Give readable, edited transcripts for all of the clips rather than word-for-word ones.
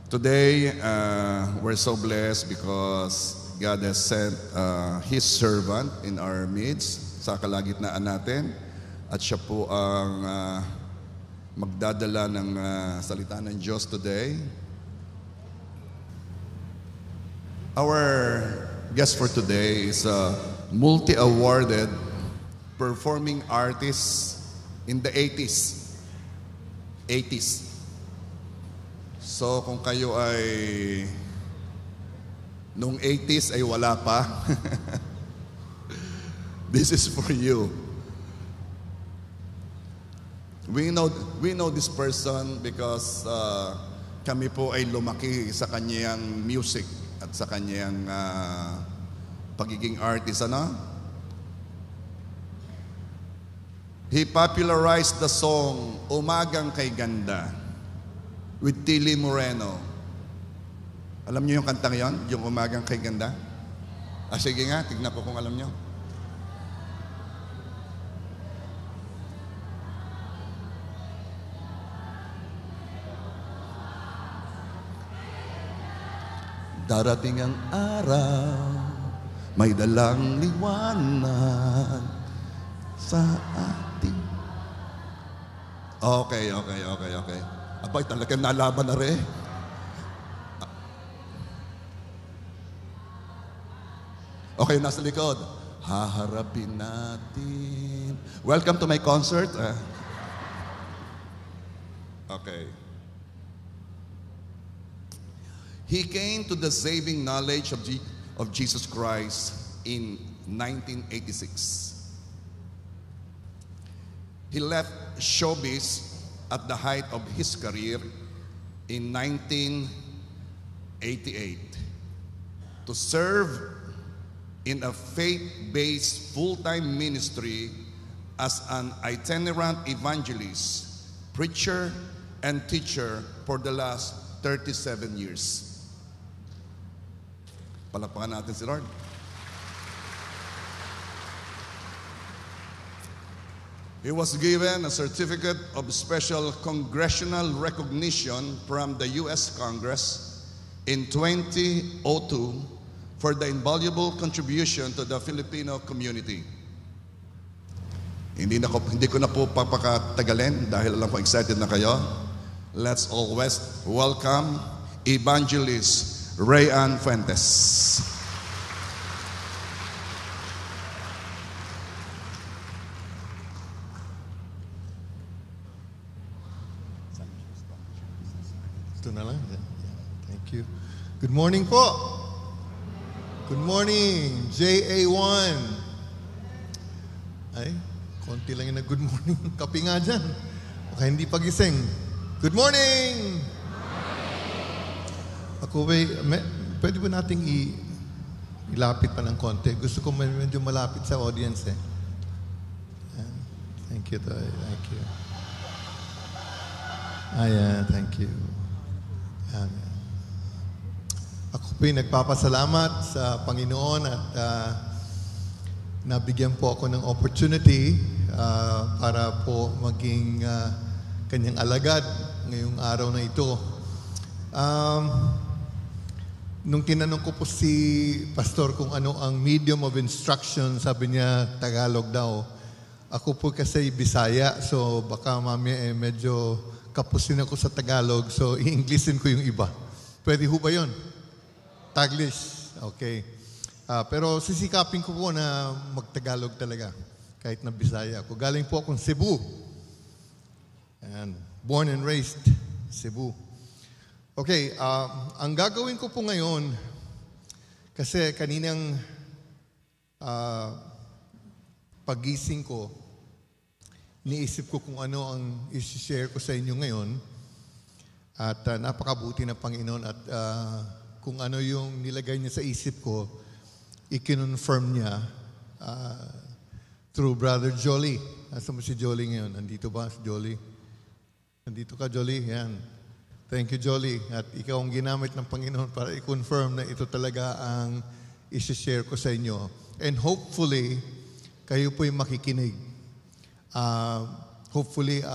Today, we're so blessed because God has sent His servant in our midst sa kalagitnaan natin at siya po ang magdadala ng salita ng Diyos today. Our guest for today is a multi-awarded performing artist in the 80s. So kung kayo ay nung 80s ay wala pa, this is for you. We know this person because kami po ay lumaki sa kanyang music at sa kanyang pagiging artist, ano? He popularized the song Umagang Kay Ganda with Tilly Moreno. Alam niyo yung kantang yon? Yung Umagang Kay Ganda? Sige nga, tignan ko kung alam niyo. Darating ang araw, may dalang liwanag sa ating... Okay. Abay, talagang nalaban na rin. Okay, nasa likod. Haharapin natin. Welcome to my concert. Okay. He came to the saving knowledge of Jesus Christ in 1986. He left showbiz at the height of his career in 1988 to serve in a faith-based full-time ministry as an itinerant evangelist, preacher, and teacher for the last 37 years. Palakpakan natin si Lord. He was given a certificate of special congressional recognition from the U.S. Congress in 2002 for the invaluable contribution to the Filipino community. Hindi ko na po papakatagalin dahil alam ko excited na kayo. Let's always welcome Evangelist Rayan Fuentes. Ito na lang. Thank you. Good morning po. Good morning, JA1. Ay, konti lang yung good morning. Kapi nga dyan. Baka hindi pagising. Good morning! Ako pwede ba nating ilapit pa ng konti? Gusto ko medyo malapit sa audience eh. Thank you, Toy. Thank you. Ayan, thank you. Ayan. Ako po'y nagpapasalamat sa Panginoon at nabigyan po ako ng opportunity para po maging kanyang alagad ngayong araw na ito. Nung tinanong ko po si Pastor kung ano ang medium of instruction, sabi niya Tagalog daw. Ako po kasi Bisaya, so baka mamaya medyo kapusin ako sa Tagalog, so i-Englishin ko yung iba. Pwede ho ba yun? Taglish. Okay. Pero sisikapin ko po na mag-Tagalog talaga, kahit na Bisaya ako. Galing po akong Cebu. And born and raised Cebu. Okay, ang gagawin ko po ngayon, kasi kaninang pagising ko, niisip ko kung ano ang isi-share ko sa inyo ngayon. At napakabuti ng Panginoon at kung ano yung nilagay niya sa isip ko, i-confirm niya through Brother Jolly. Nasaan mo si Jolly ngayon? Nandito ba si Jolly? Nandito ka, Jolly? Yan. Thank you, Jolly. At ikaw ang ginamit ng Panginoon para i-confirm na ito talaga ang isi-share ko sa inyo. And hopefully, kayo po'y makikinig. Hopefully,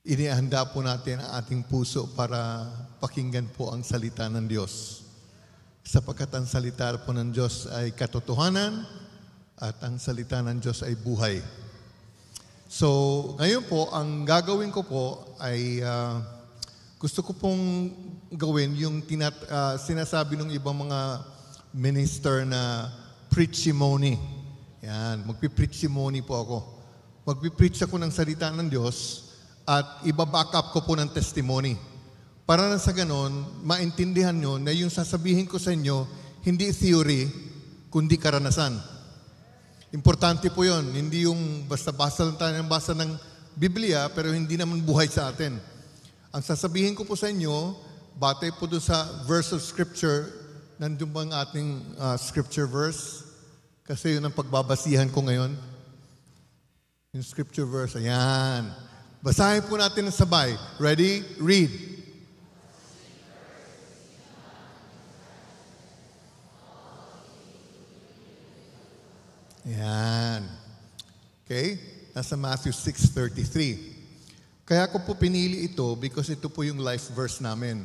inihanda po natin ang ating puso para pakinggan po ang salita ng Diyos. Sapagkat ang salita po ng Diyos ay katotohanan at ang salita ng Diyos ay buhay. So, ngayon po, ang gagawin ko po ay gusto ko pong gawin yung sinasabi ng ibang mga minister na preachimony. Yan, magpipreachimony po ako. Magpipreach ako ng salita ng Diyos at ibaback up ko po ng testimony. Para na sa ganon, maintindihan nyo na yung sasabihin ko sa inyo, hindi theory, kundi karanasan. Importante po yun. Hindi yung basta-basta lang tayo ng basa ng Biblia, pero hindi naman buhay sa atin. Ang sasabihin ko po sa inyo, batay po doon sa verse of Scripture, nandun ba ang ating Scripture verse? Kasi yun ang pagbabasihan ko ngayon. Yung Scripture verse, ayan. Basahin po natin ng sabay. Ready? Read. Ayan. Okay? Nasa Matthew 6:33. Kaya ko po pinili ito because ito po yung life verse namin.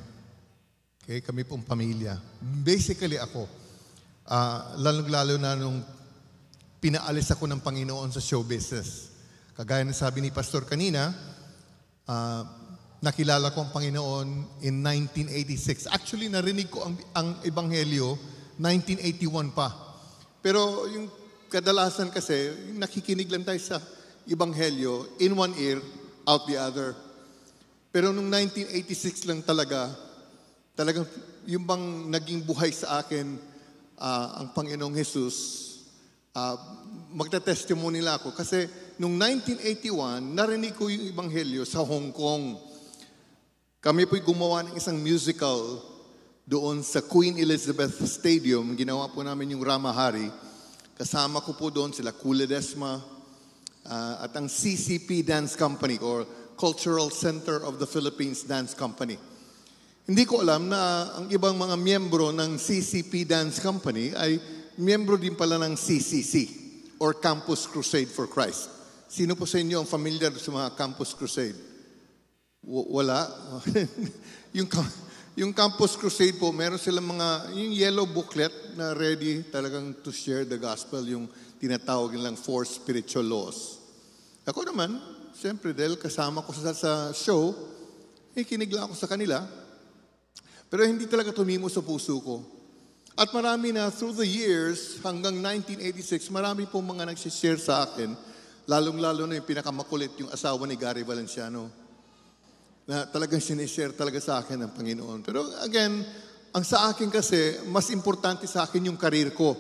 Okay? Kami pong pamilya. Basically ako, lalong-lalo na nung pinaalis ako ng Panginoon sa show business. Kagaya ng sabi ni Pastor kanina, nakilala ko ang Panginoon in 1986. Actually, narinig ko ang Ebanghelyo 1981 pa. Pero yung kadalasan kasi, nakikinig lang tayo sa Ebanghelyo in one ear, out the other. Pero nung 1986 lang talagang yung bang naging buhay sa akin ang Panginoong Jesus, magta-testimony nila ako. Kasi nung 1981, narinig ko yung Ebanghelyo sa Hong Kong. Kami po'y gumawa ng isang musical doon sa Queen Elizabeth Stadium. Ginawa po namin yung Ramahari. Kasama ko po doon sila Kula Desma at ang CCP Dance Company or Cultural Center of the Philippines Dance Company. Hindi ko alam na ang ibang mga miyembro ng CCP Dance Company ay miyembro din pala ng CCC or Campus Crusade for Christ. Sino po sa inyo ang familiar sa mga Campus Crusade? Wala? Yung Campus Crusade po, meron silang yung yellow booklet na ready talagang to share the gospel, yung tinatawag nilang 4 spiritual laws. Ako naman, siyempre dahil kasama ko sa show, kinig lang ako sa kanila. Pero hindi talaga tumimo sa puso ko. At marami na through the years, hanggang 1986, marami po mga nagsishare sa akin, lalong-lalo na yung pinakamakulit, yung asawa ni Gary Valenciano, na talagang sinishare talaga sa akin ng Panginoon. Pero again, ang sa akin kasi, mas importante sa akin yung karir ko.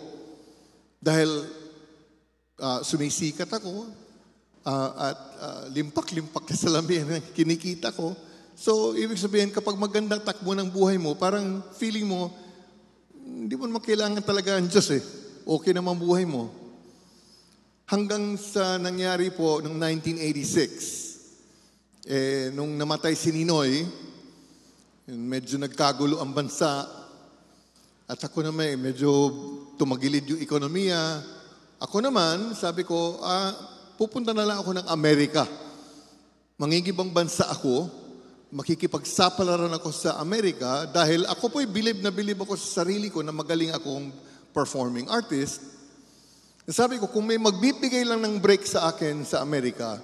Dahil sumisikat ako, at limpak-limpak na salamin ang kinikita ko. So, ibig sabihin, kapag maganda takbo ng buhay mo, parang feeling mo, hindi mo naman kailangan talaga ang Diyos eh. Okay naman buhay mo. Hanggang sa nangyari po noong 1986, nung namatay si Ninoy, medyo nagkagulo ang bansa, at ako naman medyo tumagilid yung ekonomiya. Ako naman, sabi ko, pupunta na lang ako ng Amerika. Mangingibang bansa ako, makikipagsapalaran ako sa Amerika dahil ako po'y bilib ako sa sarili ko na magaling akong performing artist. Sabi ko, kung may magbibigay lang ng break sa akin sa Amerika,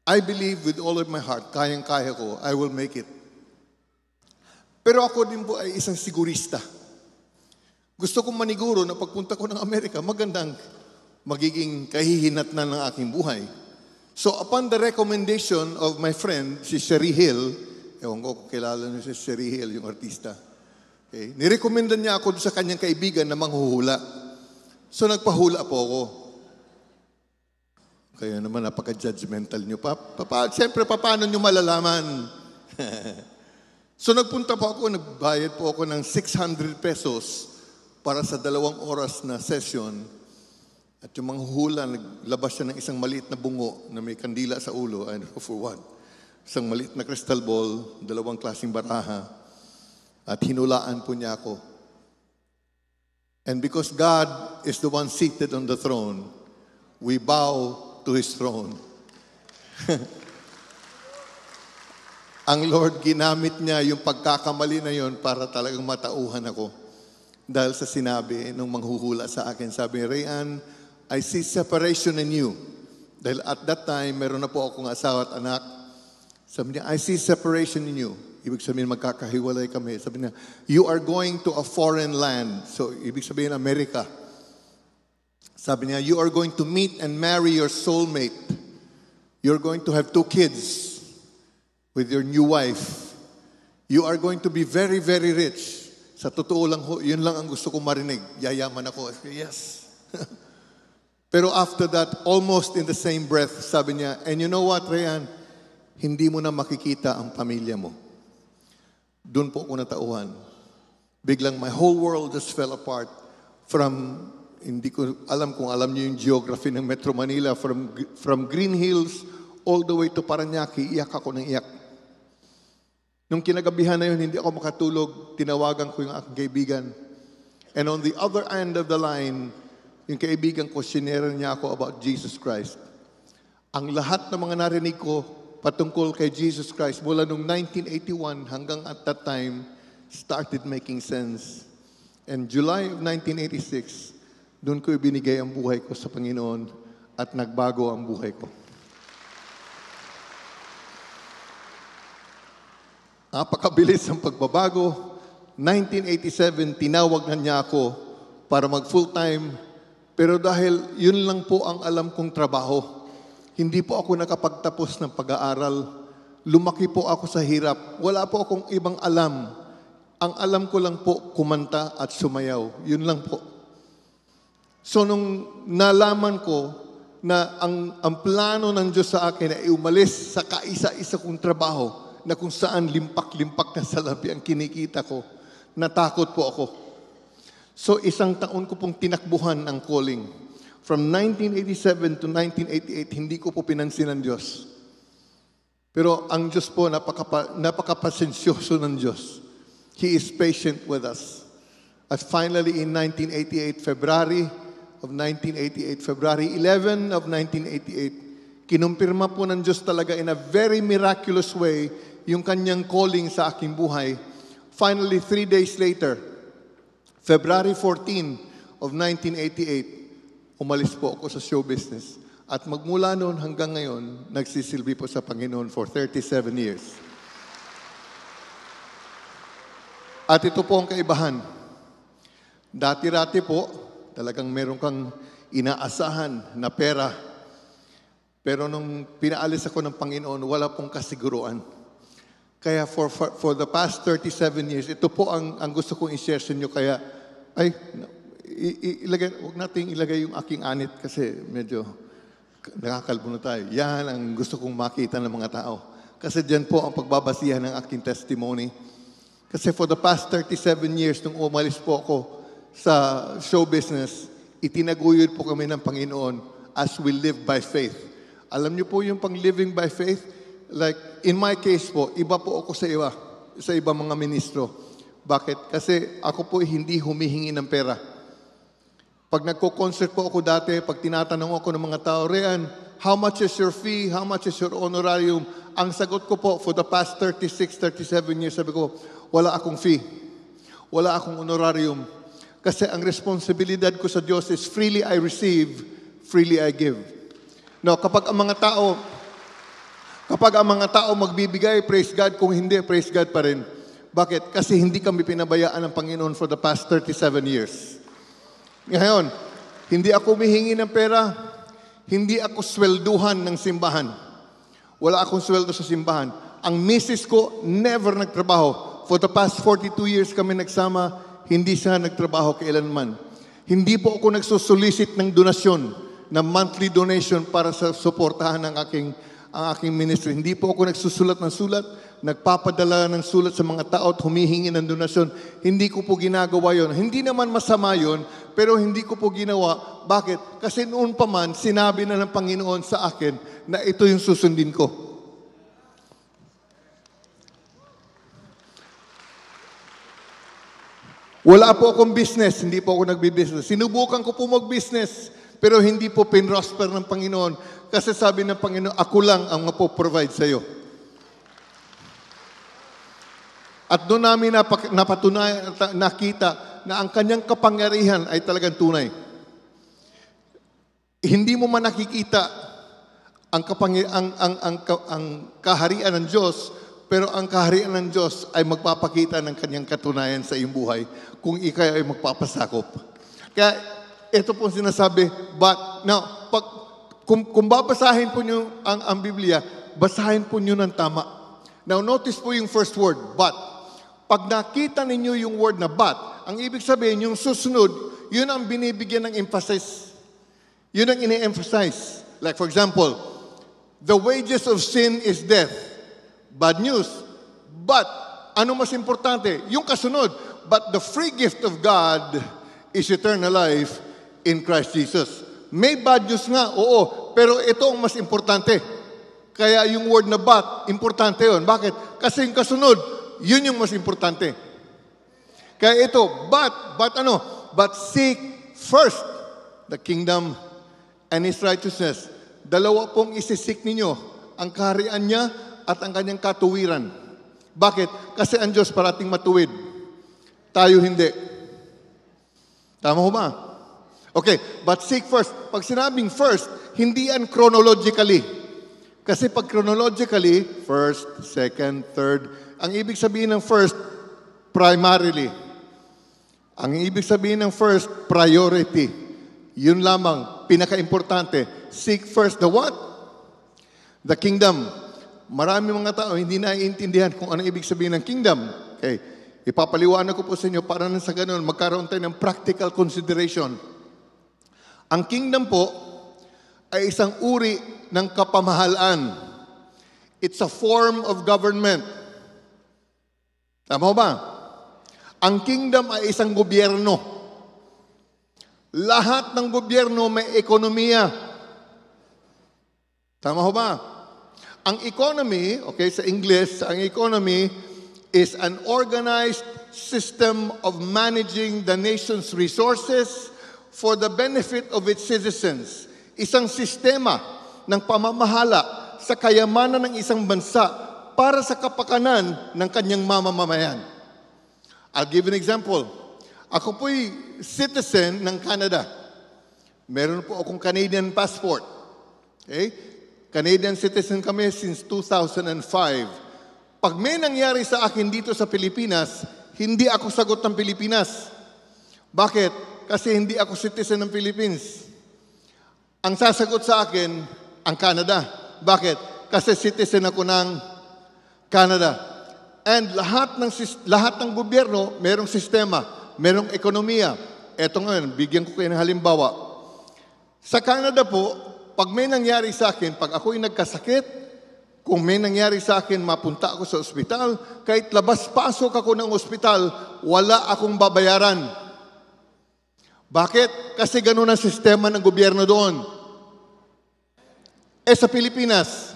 I believe with all of my heart, kayang-kaya ko, I will make it. Pero ako din po ay isang sigurista. Gusto kong maniguro na pagpunta ko ng Amerika, magandang magiging kahihinatnan ng aking buhay. So upon the recommendation of my friend, si Sherry Hill, ewan ko kung kilala niyo si Sherry Hill, yung artista. Okay. Nirekomendan niya ako sa kanyang kaibigan na manghuhula. So nagpahula po ako. Kaya naman napaka-judgmental niyo. Siyempre, paano niyo malalaman? So nagpunta po ako, nagbayad po ako ng 600 pesos para sa 2 oras na session. At yung mga hula, naglabas siya ng isang maliit na bungo na may kandila sa ulo, I know for what. Isang maliit na crystal ball, 2 klaseng baraha, at hinulaan po niya ako. And because God is the one seated on the throne, we bow to His throne. ang Lord ginamit niya yung pagkakamali na yon para talagang matauhan ako. Dahil sa sinabi nung manghuhula sa akin, sabi, Rayan, I see separation in you. Dahil at that time, meron na po akong asawa at anak. Sabi niya, I see separation in you. Ibig sabihin, magkakahiwalay kami. Sabi niya, you are going to a foreign land. So, ibig sabihin, Amerika. Sabi niya, you are going to meet and marry your soulmate. You're going to have 2 kids with your new wife. You are going to be very, very rich. Sa totoo lang ho, yun lang ang gusto kong marinig. Yayaman ako. Yes. Pero after that, almost in the same breath, sabi niya, and you know what, Rayan? Hindi mo na makikita ang pamilya mo. Doon po ako natauhan. Biglang my whole world just fell apart from, hindi ko alam kung alam niyo yung geography ng Metro Manila, from Green Hills all the way to Parañaque, iyak ako ng iyak. Nung kinagabihan na yun, hindi ako makatulog, tinawagan ko yung aking kaibigan. And on the other end of the line, yung kaibigan ko, sinera niya ako about Jesus Christ. Ang lahat ng mga narinig ko patungkol kay Jesus Christ mula nung 1981 hanggang at that time started making sense. And July of 1986, doon ko ibinigay ang buhay ko sa Panginoon at nagbago ang buhay ko. Napakabilis ang pagbabago. 1987, tinawag na niya ako para mag full-time. Pero dahil yun lang po ang alam kong trabaho, hindi po ako nakapagtapos ng pag-aaral. Lumaki po ako sa hirap. Wala po akong ibang alam. Ang alam ko lang po, kumanta at sumayaw. Yun lang po. So nung nalaman ko na ang plano ng Diyos sa akin ay umalis sa kaisa-isa kong trabaho, na kung saan limpak-limpak na salapi ang kinikita ko, natakot po ako. So 1 taon ko pong tinakbuhan ang calling. From 1987 to 1988, hindi ko po pinansin ang Diyos. Pero ang Diyos po, napakapasensyoso ng Diyos. He is patient with us. At finally, in 1988, February 11 of 1988, kinumpirma po ng Diyos talaga in a very miraculous way yung kanyang calling sa aking buhay. Finally, 3 days later, February 14 of 1988, umalis po ako sa show business. At magmula noon hanggang ngayon, nagsisilbi po sa Panginoon for 37 years. At ito po ang kaibahan. Dati-rati po, talagang meron kang inaasahan na pera. Pero nung pinaalis ako ng Panginoon, wala pong kasiguruan. Kaya for the past 37 years, ito po ang gusto kong i-share sa inyo. Kaya, huwag nating ilagay yung aking anit kasi medyo nakakalbo na tayo. Yan ang gusto kong makita ng mga tao. Kasi dyan po ang pagbabasihan ng aking testimony. Kasi for the past 37 years, nung umalis po ako sa show business, itinaguyod po kami ng Panginoon as we live by faith. Alam niyo po yung pang-living by faith? Like, in my case po, iba po ako sa iba mga ministro. Bakit? Kasi ako po hindi humihingi ng pera. Pag nagko-concert po ako dati, pag tinatanong ako ng mga tao, Rayan, how much is your fee? How much is your honorarium? Ang sagot ko po, for the past 36, 37 years, sabi ko, wala akong fee. Wala akong honorarium. Kasi ang responsibilidad ko sa Diyos is freely I receive, freely I give. No, kapag ang mga tao magbibigay, praise God. Kung hindi, praise God pa rin. Bakit? Kasi hindi kami pinabayaan ng Panginoon for the past 37 years. Ngayon, hindi ako humihingi ng pera. Hindi ako swelduhan ng simbahan. Wala akong sweldo sa simbahan. Ang misis ko, never nagtrabaho. For the past 42 years kami nagsama, hindi siya nagtrabaho kailanman. Hindi po ako nagsusolicit ng donasyon, ng monthly donation para sa suportahan ng ang aking ministry. Hindi po ako nagsusulat ng sulat, nagpapadala ng sulat sa mga tao at humihingi ng donasyon. Hindi ko po ginagawa yon. Hindi naman masama yon, pero hindi ko po ginawa. Bakit? Kasi noon pa man, sinabi na ng Panginoon sa akin na ito yung susundin ko. Wala po akong business, hindi po ako nagbi-business. Sinubukan ko po mag-business, pero hindi po pinrosper ng Panginoon. Kasi sabi ng Panginoon, ako lang ang mapoprovide sa iyo. At doon namin nakita na ang kanyang kapangyarihan ay talagang tunay. Hindi mo man nakikita ang kaharian ng Diyos, pero ang kaharian ng Diyos ay magpapakita ng kanyang katunayan sa iyong buhay kung ikaw ay magpapasakop. Kaya ito po sinasabi, but now, kung babasahin po niyo ang Biblia, basahin po niyo ng tama. Now notice po yung first word, but. Pag nakita ninyo yung word na but, ang ibig sabihin, yung susunod, yun ang binibigyan ng emphasis. Yun ang ine-emphasize. Like for example, the wages of sin is death. Bad news. But, ano mas importante? Yung kasunod, but the free gift of God is eternal life in Christ Jesus. May bad news nga, oo, pero ito ang mas importante. Kaya yung word na but, importante yun. Bakit? Kasi yung kasunod, yun yung mas importante. Kaya ito, but seek first the kingdom and His righteousness. Dalawa pong isisik ninyo, ang kaharian niya at ang kanyang katuwiran. Bakit? Kasi ang Diyos parating matuwid. Tayo hindi. Tama ho ba? Okay, but seek first. Pag sinabing first, hindi yan chronologically. Kasi pag chronologically, first, second, third, ang ibig sabihin ng first, primarily. Ang ibig sabihin ng first, priority. Yun lamang, pinaka-importante. Seek first the what? The kingdom. Marami mga tao hindi naiintindihan kung ano ibig sabihin ng kingdom. Okay. Ipapaliwanag ko po sa inyo para na sa ganun, magkaroon tayo ng practical consideration. Ang kingdom po ay isang uri ng kapamahalaan. It's a form of government. Tama ba? Ang kingdom ay isang gobyerno. Lahat ng gobyerno may ekonomiya. Tama ba? Ang economy, okay, sa English, ang economy is an organized system of managing the nation's resources for the benefit of its citizens. Isang sistema ng pamamahala sa kayamanan ng isang bansa para sa kapakanan ng kanyang mamamayan. I'll give an example. Ako po'y citizen ng Canada. Meron po akong Canadian passport. Okay? Canadian citizen kami since 2005. Pag may nangyari sa akin dito sa Pilipinas, hindi ako sagot ng Pilipinas. Bakit? Kasi hindi ako citizen ng Philippines. Ang sasagot sa akin, ang Canada. Bakit? Kasi citizen ako ng Canada. And lahat ng gobyerno, merong sistema, merong ekonomiya. Eto ngayon, bigyan ko kayo ng halimbawa. Sa Canada po, pag may nangyari sa akin, pag ako'y nagkasakit, kung may nangyari sa akin, mapunta ako sa ospital, kahit labas-pasok ako ng ospital, wala akong babayaran. Bakit? Kasi ganun ang sistema ng gobyerno doon. Sa Pilipinas,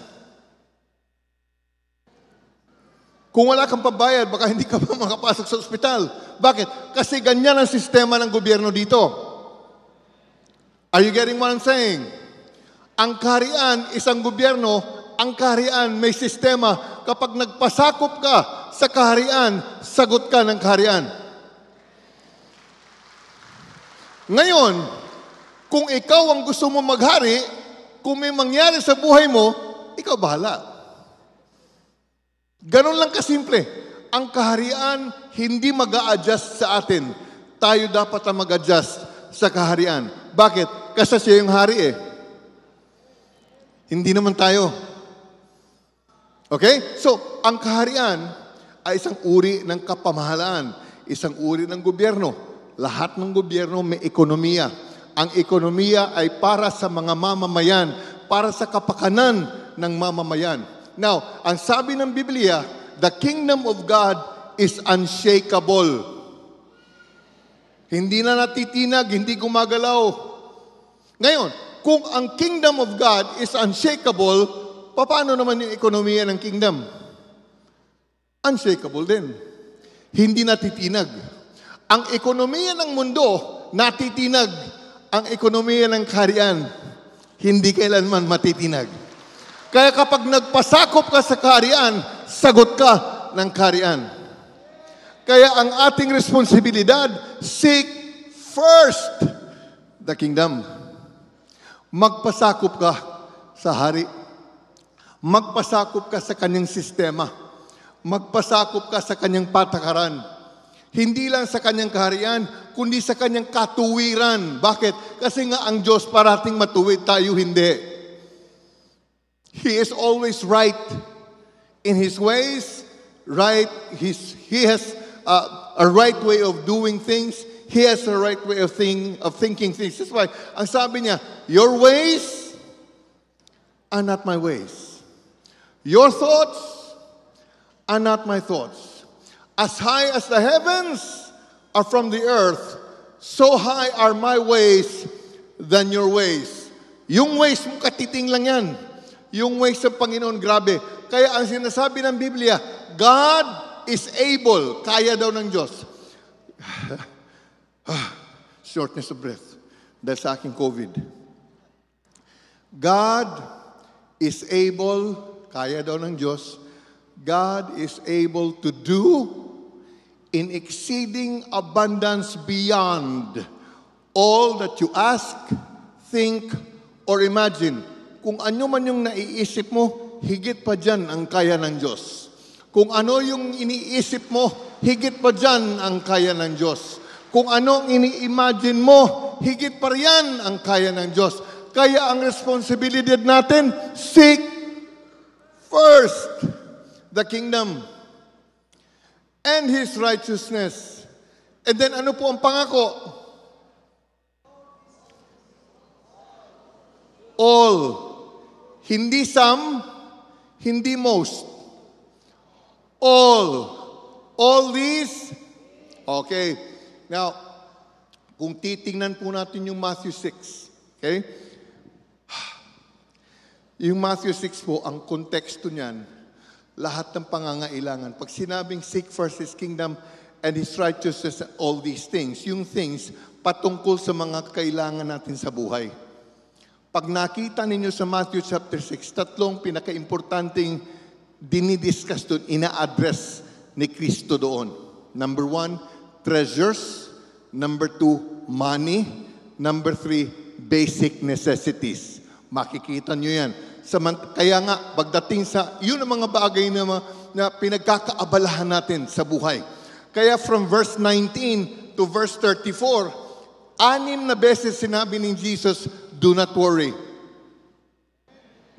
kung wala kang pabayad, baka hindi ka pa makapasok sa ospital. Bakit? Kasi ganyan ang sistema ng gobyerno dito. Are you getting what I'm saying? Ang kaharian, isang gobyerno, ang kaharian may sistema. Kapag nagpasakop ka sa kaharian, sagot ka ng kaharian. Ngayon, kung ikaw ang gusto mo maghari, kung may mangyari sa buhay mo, ikaw bahala. Ganon lang kasimple. Ang kaharian hindi mag-a-adjust sa atin. Tayo dapat ang mag-adjust sa kaharian. Bakit? Kasi siya yung hari eh. Hindi naman tayo. Okay? So, ang kaharian ay isang uri ng kapamahalaan, isang uri ng gobyerno. Lahat ng gobyerno may ekonomiya. Ang ekonomiya ay para sa mga mamamayan, para sa kapakanan ng mamamayan. Now, ang sabi ng Biblia, the kingdom of God is unshakable. Hindi na natitinag, hindi gumagalaw. Ngayon, kung ang kingdom of God is unshakable, paano naman yung ekonomiya ng kingdom? Unshakable din. Hindi natitinag. Ang ekonomiya ng mundo, natitinag. Ang ekonomiya ng kaharian, hindi kailanman matitinag. Kaya kapag nagpasakop ka sa kaharian, sagot ka ng kaharian. Kaya ang ating responsibilidad, seek first the kingdom. Magpasakop ka sa hari. Magpasakop ka sa kanyang sistema. Magpasakop ka sa kanyang patakaran. Hindi lang sa kanyang kaharian, kundi sa kanyang katuwiran. Bakit? Kasi nga ang Diyos parating matuwid, tayo hindi. He is always right in His ways, right. He has a right way of doing things. He has a right way of thinking things. That's why, ang sabi niya, your ways are not my ways. Your thoughts are not my thoughts. As high as the heavens are from the earth, so high are my ways than your ways. Yung ways mo, katiting lang yan. Yung ways ng Panginoon, grabe. Kaya ang sinasabi ng Biblia, God is able, kaya daw ng Diyos. Shortness of breath. Dahil sa aking COVID. God is able, kaya daw ng Diyos, God is able to do in exceeding abundance beyond all that you ask, think, or imagine. Kung ano man yung naiisip mo, higit pa dyan ang kaya ng Diyos. Kung ano yung iniisip mo, higit pa dyan ang kaya ng Diyos. Kung ano ang ini-imagine mo, higit pa riyan ang kaya ng Diyos. Kaya ang responsibilidad natin, seek first the kingdom and His righteousness. And then ano po ang pangako? All. Hindi some, hindi most. All. All these. Okay. Now, kung titingnan po natin yung Matthew 6. Okay? Yung Matthew 6 po, ang konteksto niyan, lahat ng pangangailangan. Pag sinabing seek first His kingdom and His righteousness and all these things, yung things patungkol sa mga kailangan natin sa buhay. Pag nakita ninyo sa Matthew chapter 6, tatlong pinaka-importanting dinidiscuss doon, ina-address ni Kristo doon. Number 1, treasures. Number 2, money. Number 3, basic necessities. Makikita nyo yan. Kaya nga, pagdating sa, yun ang mga bagay na pinagkakaabalahan natin sa buhay. Kaya from verse 19 to verse 34, 6 na beses sinabi ni Jesus, do not worry.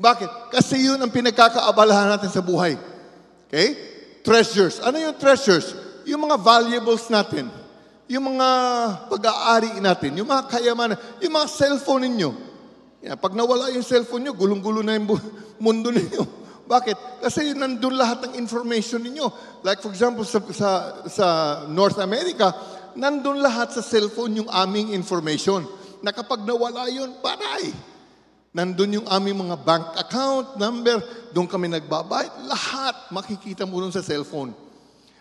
Bakit? Kasi yun ang pinagkakaabalahan natin sa buhay. Okay? Treasures. Ano yung treasures? Yung mga valuables natin. Yung mga pag-aari natin. Yung mga kayamanan. Yung mga cellphone ninyo. Yeah, pag nawala yung cellphone nyo, gulong-gulo na yung mundo ninyo. Bakit? Kasi yun nandun lahat ng information ninyo. Like for example, sa North America, nandun lahat sa cellphone yung aming information. Na kapag nawala yun, paray. Nandun yung aming mga bank account, number, doon kami nagbabayad. Lahat makikita mo doon sa cellphone.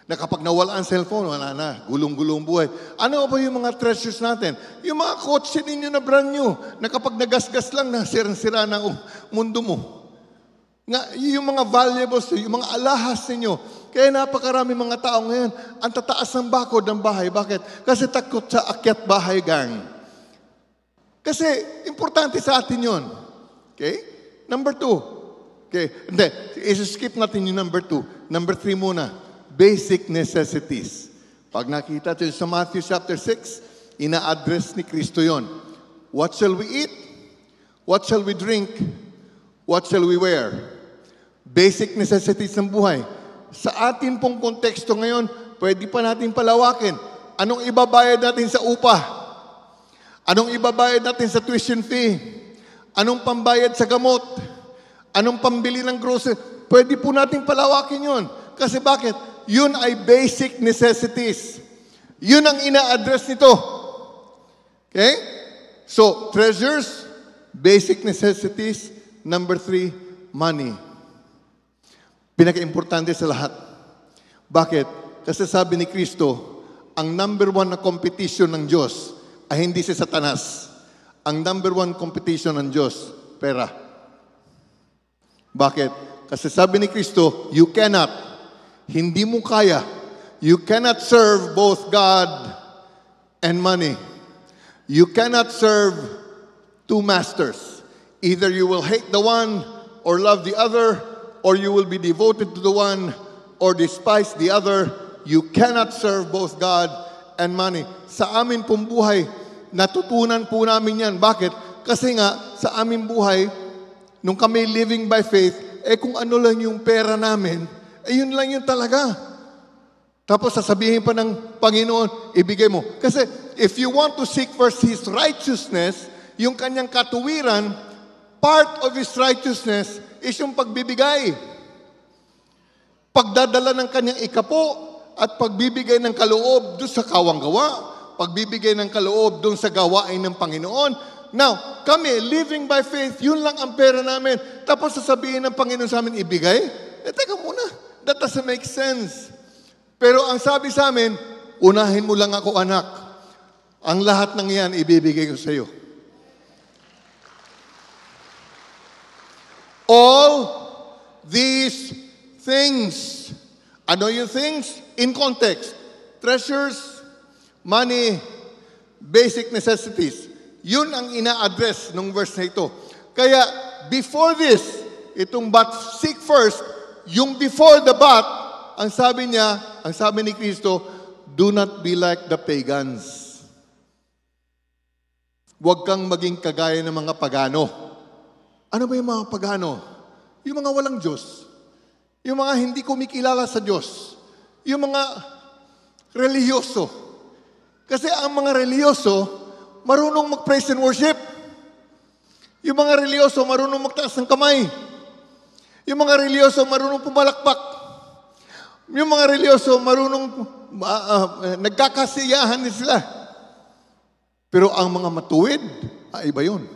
Na kapag nawala ang cellphone, wala na. Gulong-gulong buhay. Ano ba yung mga treasures natin? Yung mga kotse ninyo na brand new, na kapag nagasgas lang, nasirang-sira na ang mundo mo. Yung mga valuables, yung mga alahas ninyo. Kaya napakarami mga tao ngayon, ang tataas ng bakod ng bahay. Bakit? Kasi takot sa akyat bahay gang. Kasi importante sa atin yun. Okay? Number 2. Okay. Hindi. I-skip natin yung number 2. Number 3 muna. Basic necessities. Pag nakita ito sa Matthew chapter 6, ina-address ni Kristo yon. What shall we eat? What shall we drink? What shall we wear? Basic necessities ng buhay. Sa atin pong konteksto ngayon, pwede pa natin palawakin. Anong ibabayad natin sa upa? Anong ibabayad natin sa tuition fee? Anong pambayad sa gamot? Anong pambili ng grocery? Pwede po natin palawakin yon. Kasi bakit? Yun ay basic necessities. Yun ang ina-address nito. Okay? So, treasures, basic necessities. Number 3, money. Pinaka-importante sa lahat. Bakit? Kasi sabi ni Kristo, ang number 1 na competition ng Diyos ay hindi si Satanas. Ang number 1 competition ng Diyos, pera. Bakit? Kasi sabi ni Kristo, you cannot. Hindi mo kaya. You cannot serve both God and money. You cannot serve two masters. Either you will hate the one or love the other, or you will be devoted to the one or despise the other. You cannot serve both God and money. Sa amin pong buhay, natutunan po namin yan. Bakit? Kasi nga, sa aming buhay, nung kami living by faith, kung ano lang yung pera namin, yun lang yun talaga. Tapos sasabihin pa ng Panginoon, ibigay mo. Kasi if you want to seek first His righteousness, yung kanyang katuwiran, part of His righteousness is yung pagbibigay. Pagdadala ng kanyang ikapo at pagbibigay ng kaloob doon sa kawanggawa, pagbibigay ng kaloob doon sa gawain ng Panginoon. Now, kami, living by faith, yun lang ang pera namin. Tapos sasabihin ng Panginoon sa amin, ibigay? Teka muna, that doesn't make sense. Pero ang sabi sa amin, unahin mo lang ako, anak. Ang lahat ng yan, ibibigay ko sa iyo. All these things. Ano yung things? In context. Treasures, money, basic necessities. Yun ang ina-address ng verse na ito. Kaya, before this, itong but seek first, yung before the but, ang sabi niya, ang sabi ni Kristo, do not be like the pagans. Huwag kang maging kagaya ng mga pagano. Ano ba yung mga pagano? Yung mga walang Diyos. Yung mga hindi kumikilala sa Diyos. Yung mga reliyoso. Kasi ang mga reliyoso, marunong mag-praise and worship. Yung mga reliyoso, marunong magtaas ng kamay. Yung mga reliyoso, marunong pumalakpak. Yung mga reliyoso, marunong nagkakasiyahan din sila. Pero ang mga matuwid, iba yun.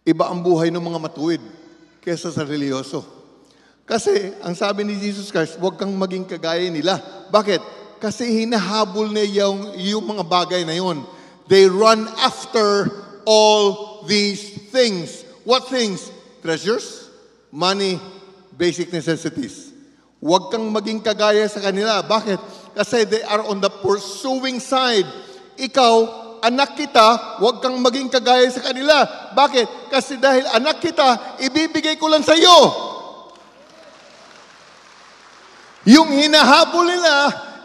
Iba ang buhay ng mga matuwid kesa sa reliyoso. Kasi, ang sabi ni Jesus Christ, huwag kang maging kagaya nila. Bakit? Kasi hinahabol na yung mga bagay na yun. They run after all these things. What things? Treasures, money, basic necessities. Huwag kang maging kagaya sa kanila. Bakit? Kasi they are on the pursuing side. Ikaw, anak kita, huwag kang maging kagaya sa kanila. Bakit? Kasi dahil anak kita, ibibigay ko lang sa iyo. Yung hinahabol nila,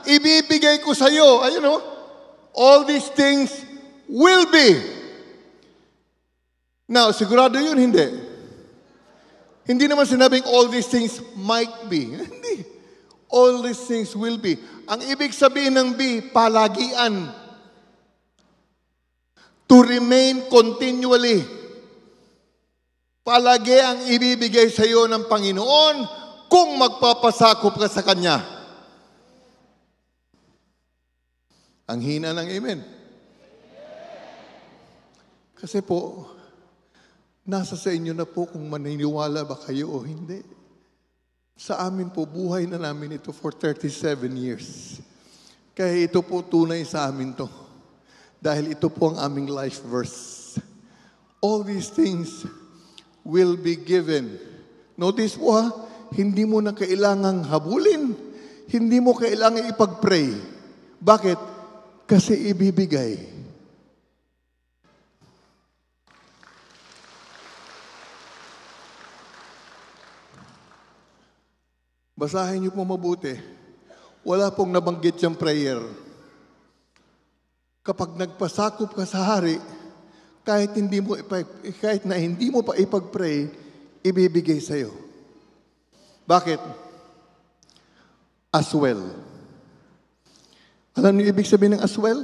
ibibigay ko sa iyo. Ayun o. All these things will be. Now, sigurado yun, hindi. Hindi naman sinabing all these things might be. Hindi. All these things will be. Ang ibig sabihin ng be, palagian. To remain continually. Palagi ang ibibigay sa iyo ng Panginoon kung magpapasakop ka sa Kanya. Ang hina ng amen. Kasi po, nasa sa inyo na po kung maniniwala ba kayo o hindi. Sa amin po, buhay na namin ito for 37 years. Kaya ito po tunay sa amin to. Dahil ito po ang aming life verse. All these things will be given. Notice po ha, hindi mo na kailangang habulin. Hindi mo kailangang ipag-pray. Bakit? Kasi ibibigay. Basahin niyo po mabuti. Wala pong nabanggit yung prayer. Kapag nagpasakop ka sa hari, kahit na hindi mo pa ipag-pray, ibibigay sa iyo. Bakit? As well. Alam niyo ibig sabihin ng as well?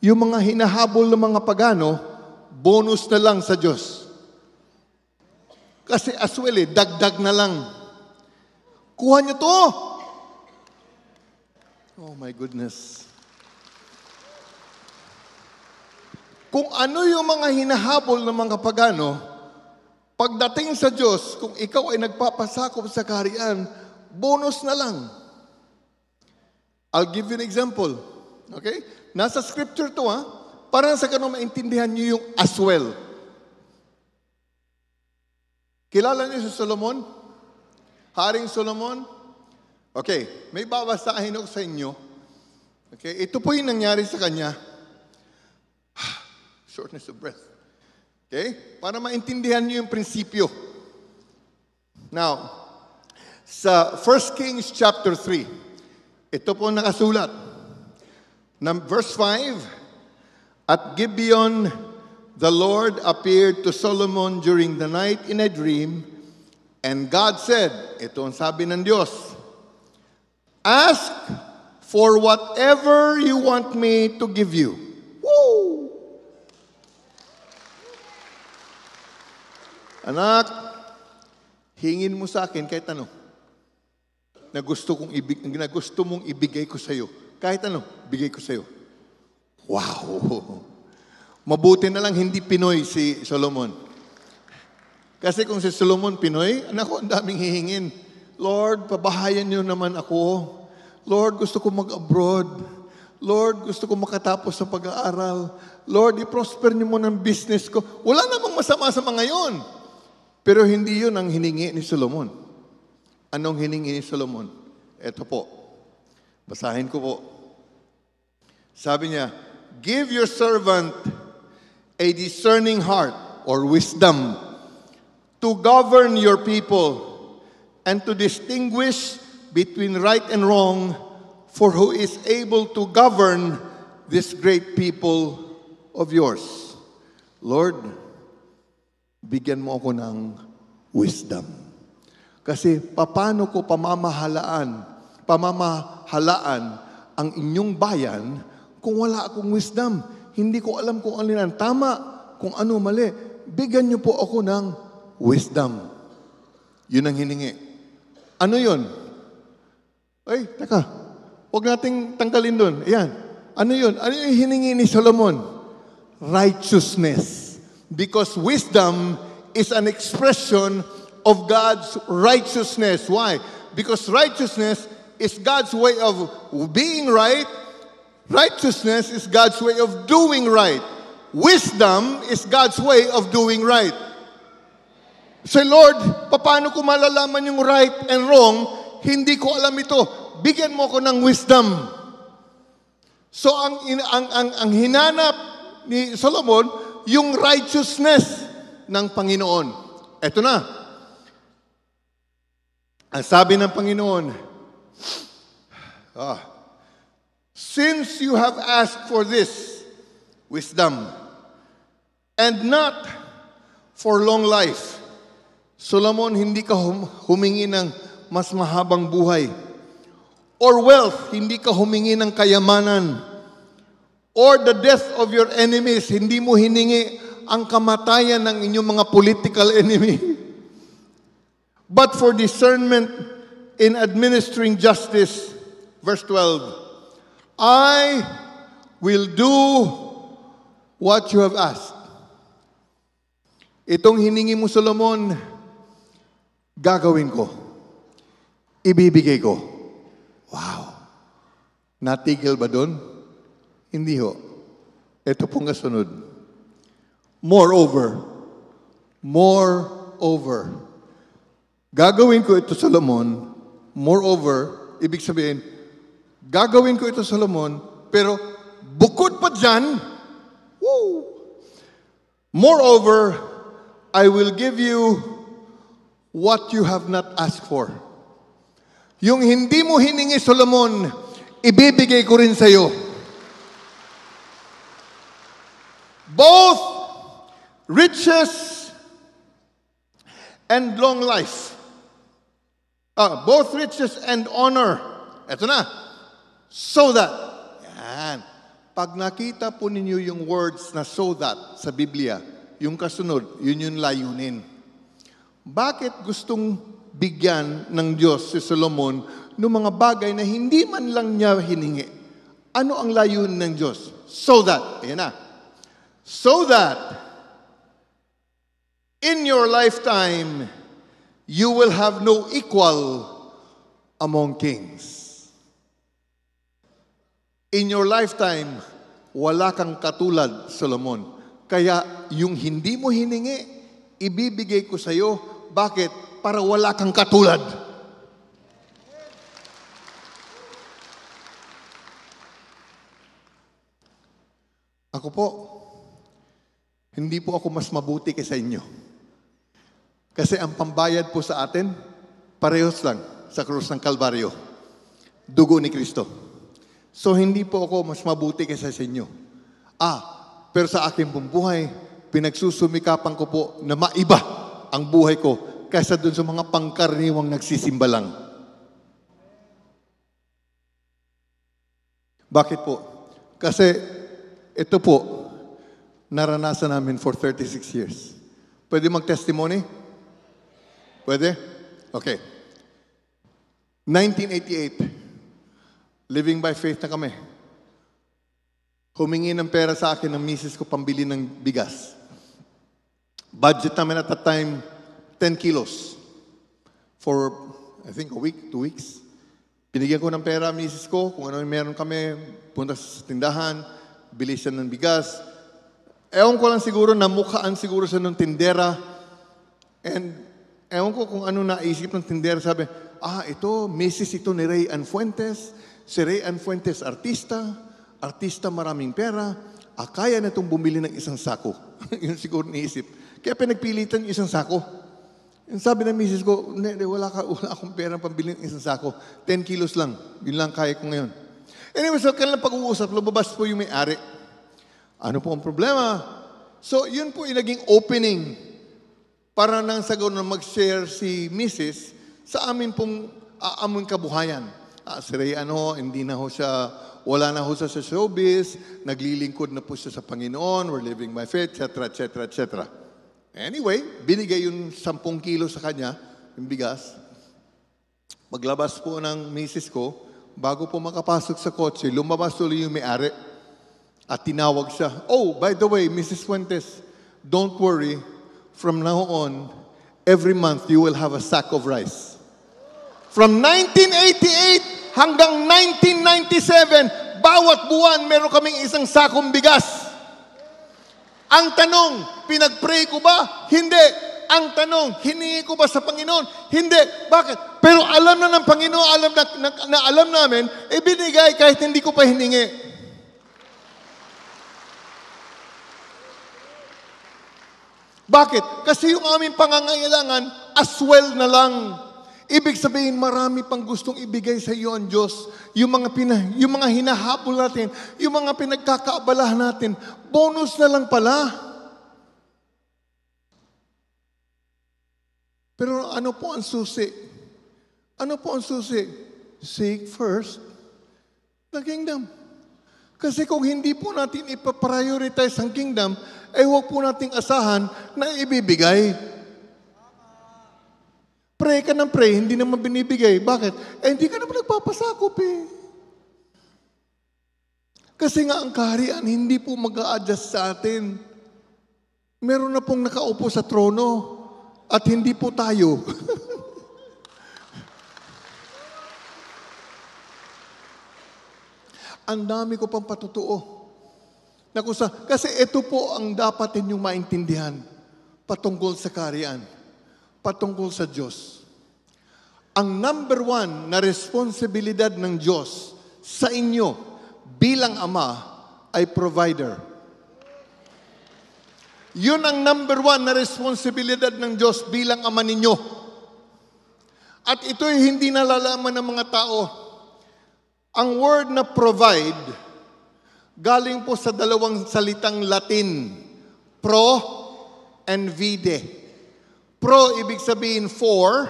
Yung mga hinahabol ng mga pagano, bonus na lang sa Diyos. Kasi as well dagdag na lang. Kuha niyo to. Oh my goodness. Kung ano yung mga hinahabol ng mga pagano, pagdating sa Diyos, kung ikaw ay nagpapasakop sa kaharian, bonus na lang. I'll give you an example. Okay? Nasa scripture to ha. Para sa ganun maintindihan niyo yung as well. Kilala niyo si Solomon? Haring Solomon? Okay, may babasahin ako sa inyo. Okay, ito po yung nangyari sa kanya. Shortness of breath. Okay, para maintindihan niyo yung prinsipyo. Now, sa 1 Kings chapter 3, ito po nakasulat. Verse 5, at Gibeon, the Lord appeared to Solomon during the night in a dream, and God said, ito ang sabi ng Diyos, ask for whatever you want me to give you. Woo! Anak, hingin mo sa akin kahit ano na gusto mong ibigay ko sa iyo. Kahit ano, bigay ko sa iyo. Wow! Mabuti na lang hindi Pinoy si Solomon. Kasi kung si Solomon Pinoy, anak ko, ang daming hihingin. Lord, pabahayan niyo naman ako. Lord, gusto ko mag-abroad. Lord, gusto ko makatapos sa pag-aaral. Lord, i-prosper niyo mo ng business ko. Wala namang masama sa mga yon. Pero hindi yun ang hiningi ni Solomon. Anong hiningi ni Solomon? Ito po. Basahin ko po. Sabi niya, give your servant a discerning heart or wisdom to govern your people and to distinguish between right and wrong, for who is able to govern this great people of yours? Lord, bigyan mo ako ng wisdom. Kasi paano ko pamamahalaan ang inyong bayan kung wala akong wisdom? Hindi ko alam kung ano ang tama, kung ano mali. Bigyan niyo po ako ng wisdom. Yun ang hiningi. Ano yun? Ay, teka. Huwag nating tanggalin doon. Ayan. Ano yun? Ano yung hiningi ni Solomon? Righteousness. Because wisdom is an expression of God's righteousness. Why? Because righteousness is God's way of being right. Righteousness is God's way of doing right. Wisdom is God's way of doing right. Say, Lord, paano ko malalaman yung right and wrong? Hindi ko alam ito. Bigyan mo ko ng wisdom. So, ang hinanap ni Solomon, yung righteousness ng Panginoon. Eto na. Ang sabi ng Panginoon, since you have asked for this wisdom and not for long life, Solomon, hindi ka humingi ng mas mahabang buhay. Or wealth, hindi ka humingi ng kayamanan. Or the death of your enemies, hindi mo hiningi ang kamatayan ng inyong mga political enemy. But for discernment in administering justice, verse 12, I will do what you have asked. Itong hiningi mo, Solomon, gagawin ko. Ibibigay ko. Wow. Natigil ba doon? Hindi ho. Ito pong kasunod. Moreover, gagawin ko ito, Solomon. Moreover, ibig sabihin, gagawin ko ito, Solomon, pero bukod pa dyan, moreover, I will give you what you have not asked for. Yung hindi mo hiningi, Solomon, ibibigay ko rin sa iyo. Both riches and long life. Both riches and honor. Ito na. So that. Yan. Pag nakita po ninyo yung words na so that sa Biblia, yung kasunod, yun yung layunin. Bakit gustong bigyan ng Diyos si Solomon ng mga bagay na hindi man lang niya hiningi? Ano ang layunin ng Diyos? So that. Ayan na. So that in your lifetime, you will have no equal among kings. In your lifetime, wala kang katulad, Solomon. Kaya yung hindi mo hiningi, ibibigay ko sa iyo. Bakit? Para wala kang katulad. Ako po, hindi po ako mas mabuti kaysa inyo. Kasi ang pambayad po sa atin, parehos lang sa krus ng Kalbaryo. Dugo ni Kristo. So hindi po ako mas mabuti kaysa sa inyo. Pero sa aking pong buhay, pinagsusumikapan ko po na maiba ang buhay ko kaysa dun sa mga pangkarniwang nagsisimba lang. Bakit po? Kasi ito po, naranasan namin for 36 years. Pwede mag-testimony? Pwede? Okay. 1988, living by faith na kami. Humingi ng pera sa akin ng misis ko pambili ng bigas. Budget namin at that time, 10 kilos. For, I think, a week, 2 weeks. Binigyan ko ng pera misis ko, kung ano yung meron kami, punta sa tindahan, bili siya ng bigas. Ewan ko lang siguro, namukhaan siguro siya ng tindera. And ewan ko kung ano naisip ng tindera. Sabi, ito, misis ito ni Ray Ann Fuentes. Si Ray Ann Fuentes, artista maraming pera. Kaya na itong bumili ng isang sako. Yun siguro naisip. Kaya pinagpilitan yung isang sako. Yung sabi ng misis ko, wala akong pera pambili ng isang sako. 10 kilos lang. Yun lang kaya ko ngayon. Anyway, so kailan pag-uusap, lumabas po yung may-ari. Ano po ang problema? So, yun po yung naging opening para nang sagot na mag-share si Mrs. sa amin pong aming kabuhayan. Si Ray, hindi na ho siya, wala na ho siya sa showbiz, naglilingkod na po siya sa Panginoon, we're living by faith, etc., etc., etc. Anyway, binigay yung 10 kilo sa kanya, yung bigas. Paglabas po ng misis ko, bago po makapasok sa kotse, lumabas tuloy yung may-ari. At tinawag siya, by the way, Mrs. Fuentes, don't worry, from now on, every month you will have a sack of rice. From 1988 hanggang 1997, bawat buwan meron kaming isang sakong bigas. Ang tanong, pinag-pray ko ba? Hindi. Ang tanong, hiningi ko ba sa Panginoon? Hindi. Bakit? Pero alam na ng Panginoon, alam namin, ibinigay kahit hindi ko pa hiningi. Bakit? Kasi yung aming pangangailangan, as well na lang. Ibig sabihin, marami pang gustong ibigay sa iyo ang Diyos. Yung mga hinahabol natin, yung mga pinagkakaabalahan natin, bonus na lang pala. Pero ano po ang susi? Ano po ang susi? Seek first the kingdom. Kasi kung hindi po natin ipaprioritize ang kingdom, huwag po nating asahan na ibibigay. Pray ka ng pray, hindi naman binibigay. Bakit? Hindi ka naman nagpapasakop eh. Kasi nga ang kaharian, hindi po mag-a-adjust sa atin. Meron na pong nakaupo sa trono at hindi po tayo. Ang dami ko pang patutuo. Kasi ito po ang dapat ninyong maintindihan patungkol sa kaharian, patungkol sa Diyos. Ang number 1 na responsibilidad ng Diyos sa inyo bilang Ama ay provider. Yun ang number 1 na responsibilidad ng Diyos bilang Ama ninyo. At ito'y hindi nalalaman ng mga tao. Ang word na provide, galing po sa dalawang salitang Latin, pro and vide. Pro, ibig sabihin for,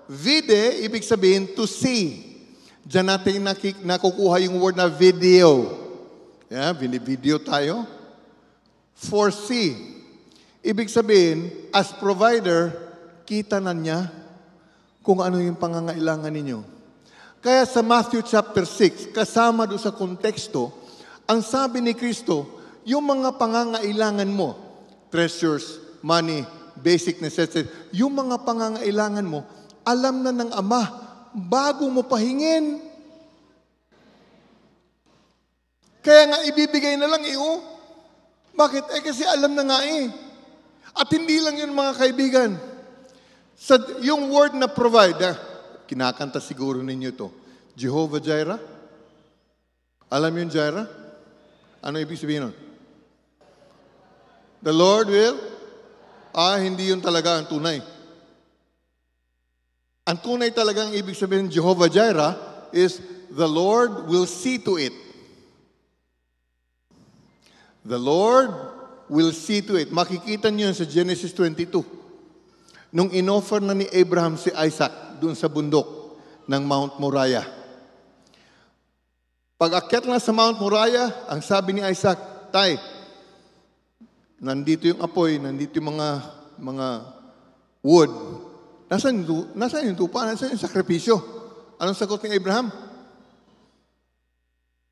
vide, ibig sabihin to see. Diyan natin nakukuha yung word na video. Video tayo. Foresee. Ibig sabihin, as provider, kita na niya kung ano yung pangangailangan ninyo. Kaya sa Matthew chapter 6, kasama doon sa konteksto, ang sabi ni Kristo, yung mga pangangailangan mo, treasures, money, basic necessities, yung mga pangangailangan mo, alam na ng Ama, bago mo pahingin. Kaya nga ibibigay na lang Bakit? Kasi alam na nga At hindi lang yun mga kaibigan. Yung word na provide, kinakanta siguro ninyo to. Jehovah Jireh. Alam yun, Jireh? Ano ibig sabihin nun? The Lord will? Hindi yun talaga ang tunay. Ang tunay talagang ibig sabihin ng Jehovah Jireh is the Lord will see to it. The Lord will see to it. Makikita niyo sa Genesis 22. Nung inoffer na ni Abraham si Isaac doon sa bundok ng Mount Moriah. Pag akyat na sa Mount Moriah, ang sabi ni Isaac, Tay, nandito yung apoy, nandito yung mga wood. Nasaan yung tupa? Nasaan yung sakripisyo? Anong sagot ni Abraham?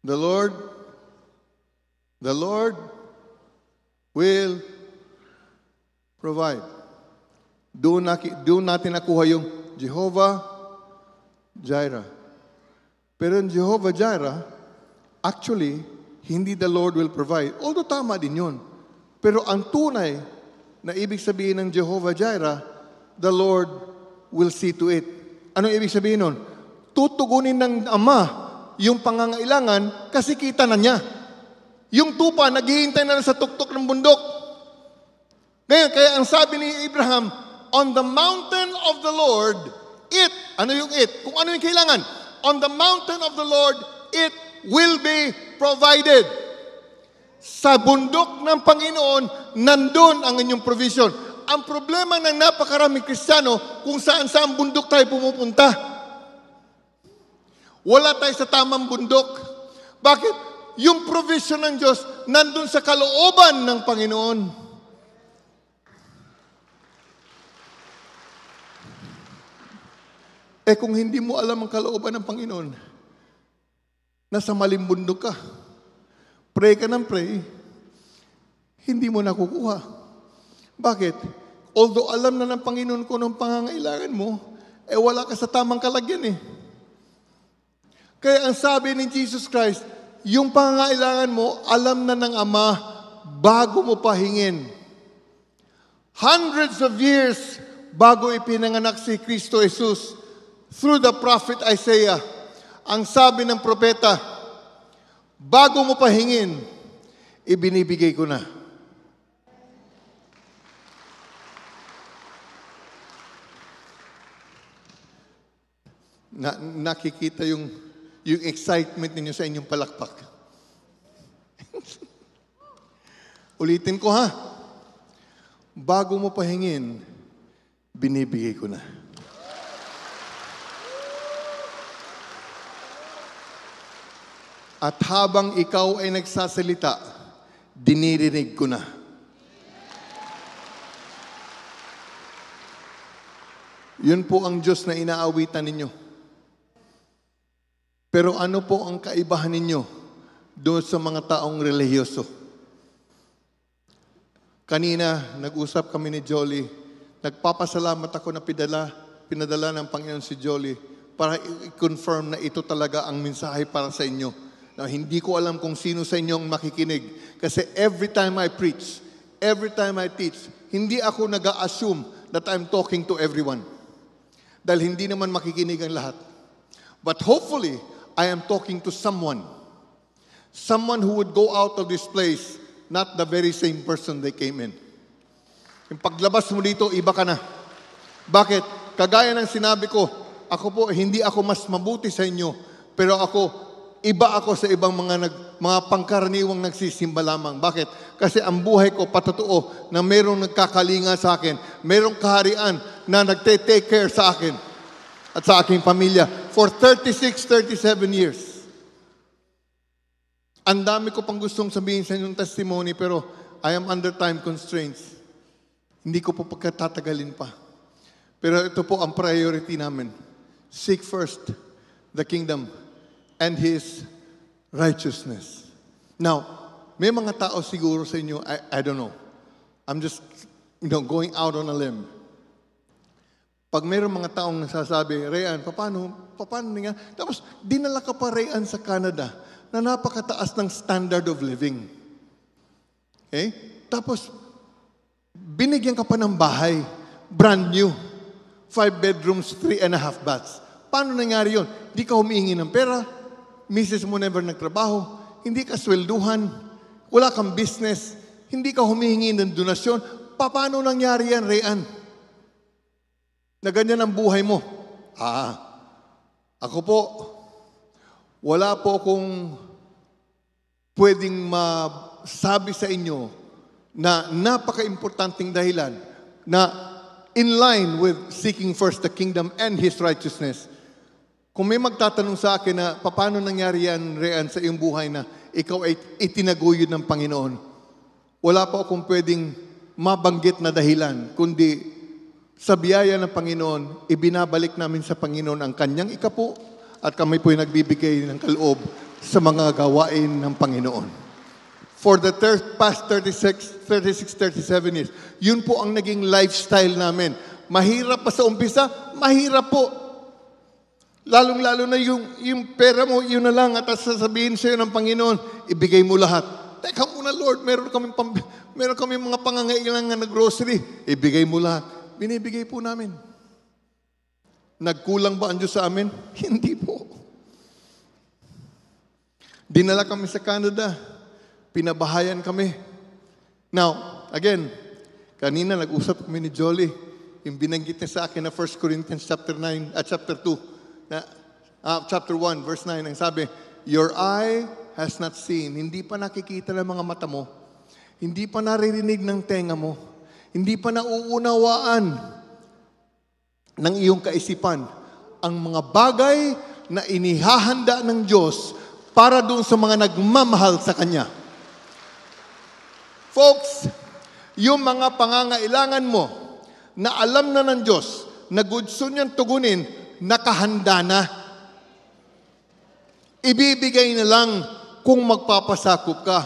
The Lord will provide. Doon natin nakuha yung Jehovah Jireh. Pero yung Jehovah Jireh, actually, hindi the Lord will provide. Although tama din yun. Pero ang tunay na ibig sabihin ng Jehovah Jireh, the Lord will see to it. Anong ibig sabihin nun? Tutugunin ng Ama yung pangangailangan kasi kita na niya. Yung tupa, naghihintay na sa tuktok ng bundok. Ngayon, kaya ang sabi ni Abraham, on the mountain of the Lord, it, ano yung it? Kung ano yung kailangan? On the mountain of the Lord, it will be provided. Sa bundok ng Panginoon, nandun ang inyong provision. Ang problema ng napakaraming Kristiyano, kung saan-saan bundok tayo pumupunta. Wala tayo sa tamang bundok. Bakit? Yung provision ng Diyos, nandun sa kalooban ng Panginoon. Kung hindi mo alam ang kalooban ng Panginoon, nasa maling bundok ka. Pray ka ng pray, hindi mo nakukuha. Bakit? Although alam na ng Panginoon kung anong pangangailangan mo, wala ka sa tamang kalagyan . Kaya ang sabi ni Jesus Christ, yung pangangailangan mo, alam na ng Ama bago mo pahingin. Hundreds of years bago ipinanganak si Kristo Jesus, through the prophet Isaiah, ang sabi ng propeta, bago mo pahingin, ibinibigay ko na. Nakikita yung excitement ninyo sa inyong palakpak. Ulitin ko ha. Bago mo pahingin, binibigay ko na. At habang ikaw ay nagsasalita, dinirinig ko na. Yun po ang Diyos na inaawitan ninyo. Pero ano po ang kaibahan ninyo doon sa mga taong relihiyoso? Kanina, nag-usap kami ni Jolie. Nagpapasalamat ako na pinadala ng Panginoon si Jolie para i-confirm na ito talaga ang mensahe para sa inyo. Now, hindi ko alam kung sino sa inyo ang makikinig. Kasi every time I preach, every time I teach, hindi ako nag-assume that I'm talking to everyone. Dahil hindi naman makikinig ang lahat. But hopefully, I am talking to someone. Someone who would go out of this place, not the very same person they came in. Yung paglabas mo dito, iba ka na. Bakit? Kagaya ng sinabi ko, ako po, hindi ako mas mabuti sa inyo, pero iba ako sa ibang mga pangkaraniwang nagsisimba lamang. Bakit? Kasi ang buhay ko patotoo na merong nagkakalinga sa akin, merong kaharian na nagte-take care sa akin at sa aking pamilya for 37 years. Ang dami ko pang gustong sabihin sa inyong testimony, pero I am under time constraints. Hindi ko po pagkatatagalin pa. Pero ito po ang priority namin. Seek first the kingdom and His righteousness. Now, may mga tao siguro sa inyo, I don't know. I'm just, going out on a limb. Pag mayroong mga taong nasasabi, Rayan, paano nga? Tapos, dinala ka pa, Rayan, sa Canada na napakataas ng standard of living. Okay? Tapos, binigyan ka pa ng bahay, brand new. 5 bedrooms, 3.5 baths. Paano nangyari yun? Hindi ka humihingi ng pera, misis mo never nagtrabaho, hindi ka swelduhan, wala kang business, hindi ka humihingi ng donasyon. Paano nangyari yan, Rayan? Na ganyan ang buhay mo. Ako po, wala po akong pwedeng masabi sa inyo na napaka-importanting dahilan na in line with seeking first the kingdom and His righteousness. Kung may magtatanong sa akin na paano nangyari yan, Rayan, sa iyong buhay na ikaw ay itinaguyod ng Panginoon, wala po akong pwedeng mabanggit na dahilan, kundi sa biyaya ng Panginoon, ibinabalik namin sa Panginoon ang kanyang ikapo at kami po'y nagbibigay ng kaloob sa mga gawain ng Panginoon. For the past 36, 37 years, yun po ang naging lifestyle namin. Mahirap pa sa umpisa, mahirap po. Lalong-lalo na yung pera mo, yun na lang, at sasabihin sa'yo ng Panginoon, ibigay mo lahat. Teka muna, Lord, meron kami mga pangangailangan na grocery. Ibigay mo lahat. Binibigay po namin. Nagkulang ba ang Diyos sa amin? Hindi po. Dinala kami sa Canada. Pinabahayan kami. Now, again, kanina nag-usap kami ni Jolly. Yung binanggit niya sa akin na 1 Corinthians chapter 2, chapter 1, verse 9, ang sabi, your eye has not seen. Hindi pa nakikita ng mga mata mo. Hindi pa naririnig ng tenga mo. Hindi pa nauunawaan ng iyong kaisipan ang mga bagay na inihahanda ng Diyos para doon sa mga nagmamahal sa Kanya. Folks, yung mga pangangailangan mo na alam na ng Diyos, na gudso niyang tugunin, nakahanda na. Ibibigay na lang kung magpapasakop ka.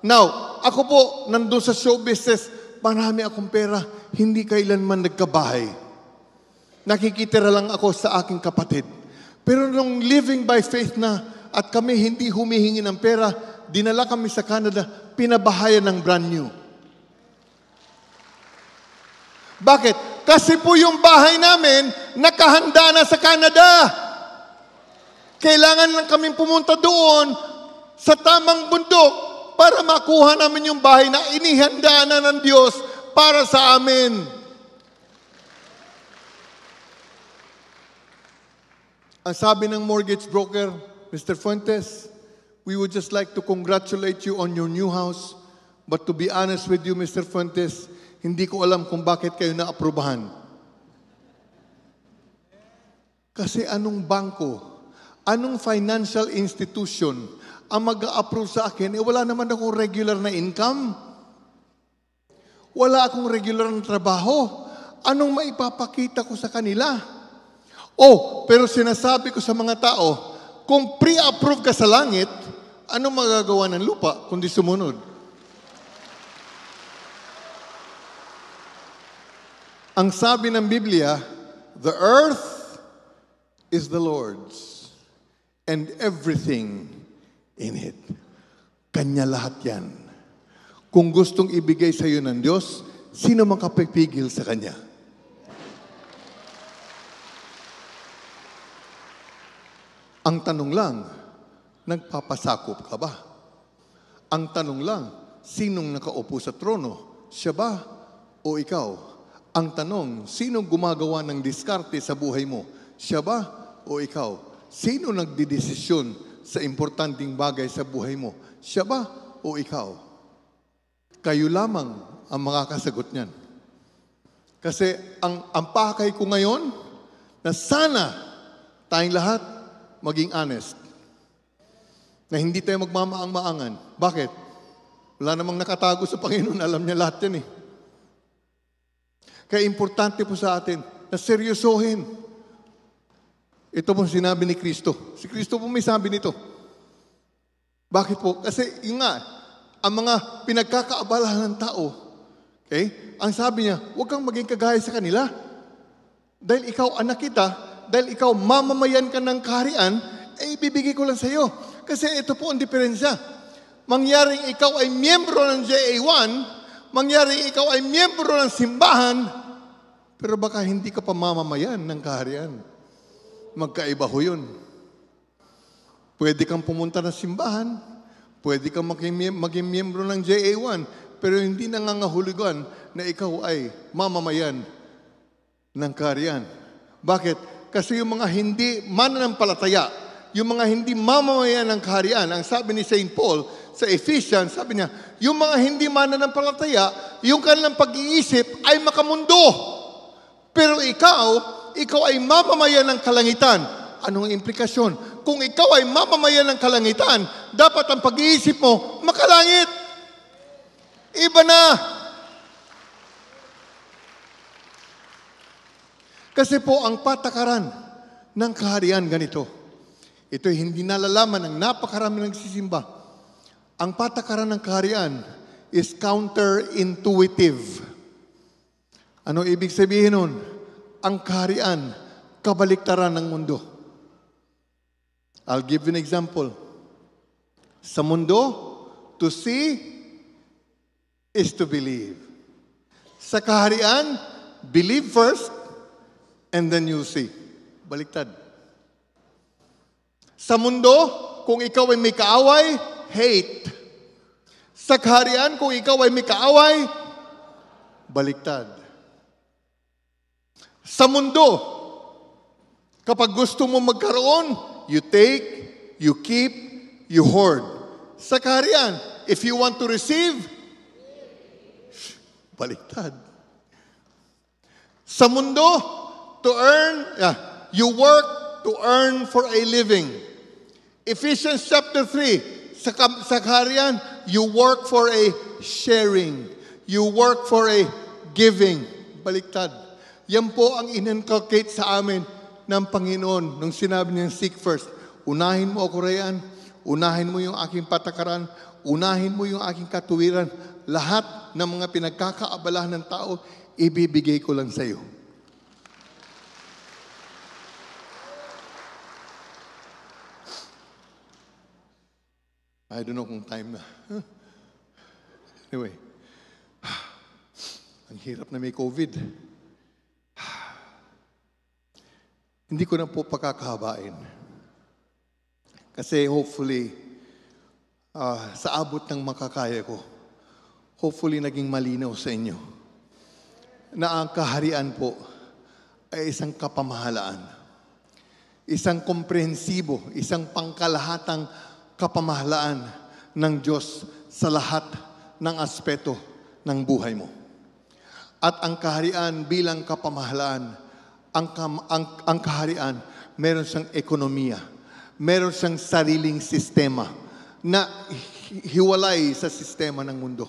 Now, ako po, nandun sa show business, marami akong pera, hindi kailanman nagkabahay. Nakikitira lang ako sa aking kapatid. Pero nung living by faith na, at kami hindi humihingi ng pera, dinala kami sa Canada, pinabahayan ng brand new. Bakit? Kasi po yung bahay namin, nakahanda na sa Canada. Kailangan lang kaming pumunta doon sa tamang bundok para makuha namin yung bahay na inihanda na ng Diyos para sa amin. Ang sabi ng mortgage broker, Mr. Fuentes, we would just like to congratulate you on your new house. But to be honest with you, Mr. Fuentes, hindi ko alam kung bakit kayo naaprubahan. Kasi anong bangko, anong financial institution ang mag-a-approve sa akin, wala naman akong regular na income. Wala akong regular na trabaho. Anong maipapakita ko sa kanila? Pero sinasabi ko sa mga tao, kung pre-approve ka sa langit, anong magagawa ng lupa kundi sumunod? Ang sabi ng Biblia, the earth is the Lord's and everything in it. Kanya lahat yan. Kung gustong ibigay sa iyo ng Diyos, sino makapipigil sa Kanya? Ang tanong lang, nagpapasakop ka ba? Ang tanong lang, sinong nakaupo sa trono? Siya ba o ikaw? Ang tanong, sinong gumagawa ng diskarte sa buhay mo? Siya ba o ikaw? Sino nagdidesisyon sa importanteng bagay sa buhay mo? Siya ba o ikaw? Kayo lamang ang makakasagot niyan. Kasi ang pakay ko ngayon, na sana tayong lahat maging honest. Na hindi tayo magmamaang-maangan. Bakit? Wala namang nakatago sa Panginoon. Alam niya lahat yan eh. Kaya importante po sa atin na seryosohin. Ito po sinabi ni Kristo. Si Kristo po may sabi nito. Bakit po? Kasi yung nga, ang mga pinagkakaabalahan ng tao, okay? Ang sabi niya, huwag kang maging kagaya sa kanila. Dahil ikaw anak kita, dahil ikaw mamamayan ka ng kaharian, ibibigay ko lang sa iyo. Kasi ito po ang diferensya. Mangyaring ikaw ay miyembro ng JA1, mangyaring ikaw ay miyembro ng simbahan, pero baka hindi ka pa mamamayan ng kaharian. Magkaiba ho yun. Pwede kang pumunta ng simbahan, pwede kang maging miyembro ng JA1, pero hindi nangangahulugan na ikaw ay mamamayan ng kaharian. Bakit? Kasi yung mga hindi mananampalataya, yung mga hindi mamamayan ng kaharian, ang sabi ni St. Paul sa Ephesians, sabi niya, yung mga hindi mananampalataya, yung kanilang pag-iisip ay makamundo. Pero ikaw ay mamamayan ng kalangitan. Anong implikasyon? Kung ikaw ay mamamayan ng kalangitan, dapat ang pag-iisip mo makalangit. Iba na. Kasi po ang patakaran ng kaharian ganito. Ito'y hindi nalalaman ng napakarami nagsisimba. Ang patakaran ng kaharian is counterintuitive. Ano ibig sabihin nun? Ang kaharian, kabaliktaran ng mundo. I'll give you an example. Sa mundo, to see is to believe. Sa kaharian, believe first, and then you see. Baliktad. Sa mundo, kung ikaw ay may kaaway, hate. Sa kaharian, kung ikaw ay may kaaway, baliktad. Sa mundo, kapag gusto mo magkaroon, you take, you keep, you hoard. Sa kaharian, if you want to receive, baliktad. Sa mundo, to earn, you work to earn for a living. Ephesians chapter 3, sa kaharian, you work for a sharing. You work for a giving. Baliktad. Yan po ang in-inculcate sa amin ng Panginoon nung sinabi niya, seek first. Unahin mo ako riyan, unahin mo yung aking patakaran, unahin mo yung aking katuwiran. Lahat ng mga pinagkakaabalahan ng tao, ibibigay ko lang sa iyo. I don't know kung time na. Anyway, ang hirap na may COVID. Hindi ko na po pakakahabain. Kasi hopefully, sa abot ng makakaya ko, hopefully naging malinaw sa inyo na ang kaharian po ay isang kapamahalaan. Isang komprehensibo, isang pangkalahatang kapamahalaan ng Diyos sa lahat ng aspeto ng buhay mo. At ang kaharian bilang kapamahalaan, ang kaharian, meron siyang ekonomiya, meron siyang sariling sistema na hiwalay sa sistema ng mundo.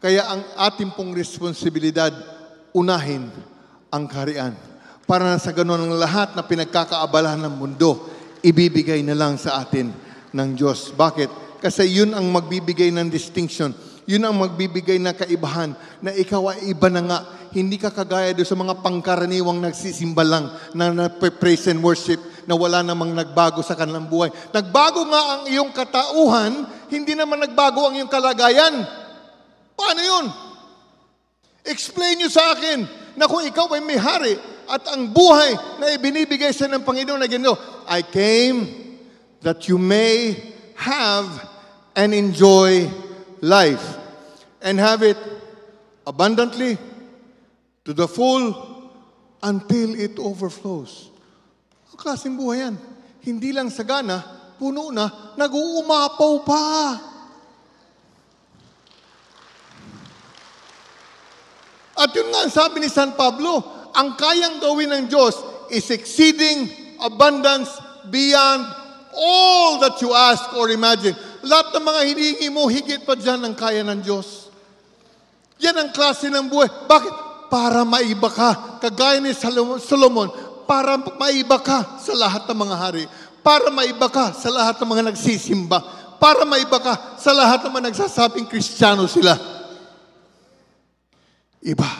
Kaya ang ating pong responsibilidad, unahin ang kaharian. Para na sa ganun ang lahat na pinagkakaabalahan ng mundo, ibibigay na lang sa atin ng Diyos. Bakit? Kasi yun ang magbibigay ng distinction. Yun ang magbibigay ng kaibahan na ikaw ay iba na nga. Hindi ka kagaya doon sa mga pangkaraniwang nagsisimba lang na praise and worship na wala namang nagbago sa kanilang buhay. Nagbago nga ang iyong katauhan, hindi naman nagbago ang iyong kalagayan. Paano yun? Explain nyo sa akin na kung ikaw ay may hari at ang buhay na ibinibigay sa ng Panginoon na gano'n, I came that you may have and enjoy life and have it abundantly to the full until it overflows. Ang klaseng buhay yan. Hindi lang sagana, puno na, nag-uumapaw pa. At yun nga, sabi ni San Pablo, ang kayang gawin ng Diyos is exceeding abundance beyond all that you ask or imagine. Lahat ng mga hinihingi mo, higit pa dyan ang kaya ng Diyos. Yan ang klase ng buhay. Bakit? Para maiba ka. Kagaya ni Solomon, para maiba ka sa lahat ng mga hari. Para maiba ka sa lahat ng mga nagsisimba. Para maiba ka sa lahat ng mga nagsasabing Kristiyano sila. Iba.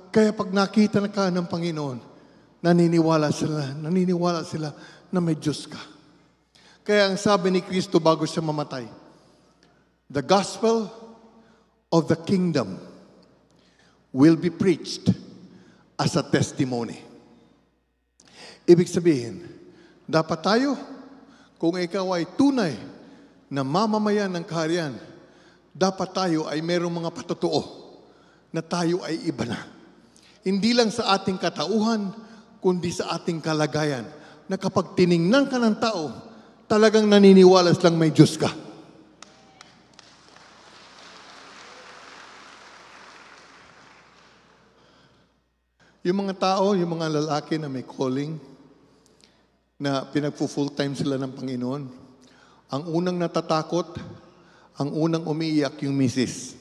Kaya pag nakita na ka ng Panginoon, naniniwala sila na may Diyos ka. Kaya ang sabi ni Kristo bago siya mamatay, the gospel of the kingdom will be preached as a testimony. Ibig sabihin, dapat tayo, kung ikaw ay tunay na mamamayan ng kaharian, dapat tayo ay merong mga patotoo na tayo ay iba na. Hindi lang sa ating katauhan, kundi sa ating kalagayan, na kapag tiningnan ka ng tao, talagang naniniwala lang may Diyos ka. Yung mga tao, yung mga lalaki na may calling, na pinagpo-full time sila ng Panginoon, ang unang natatakot, ang unang umiiyak yung misis.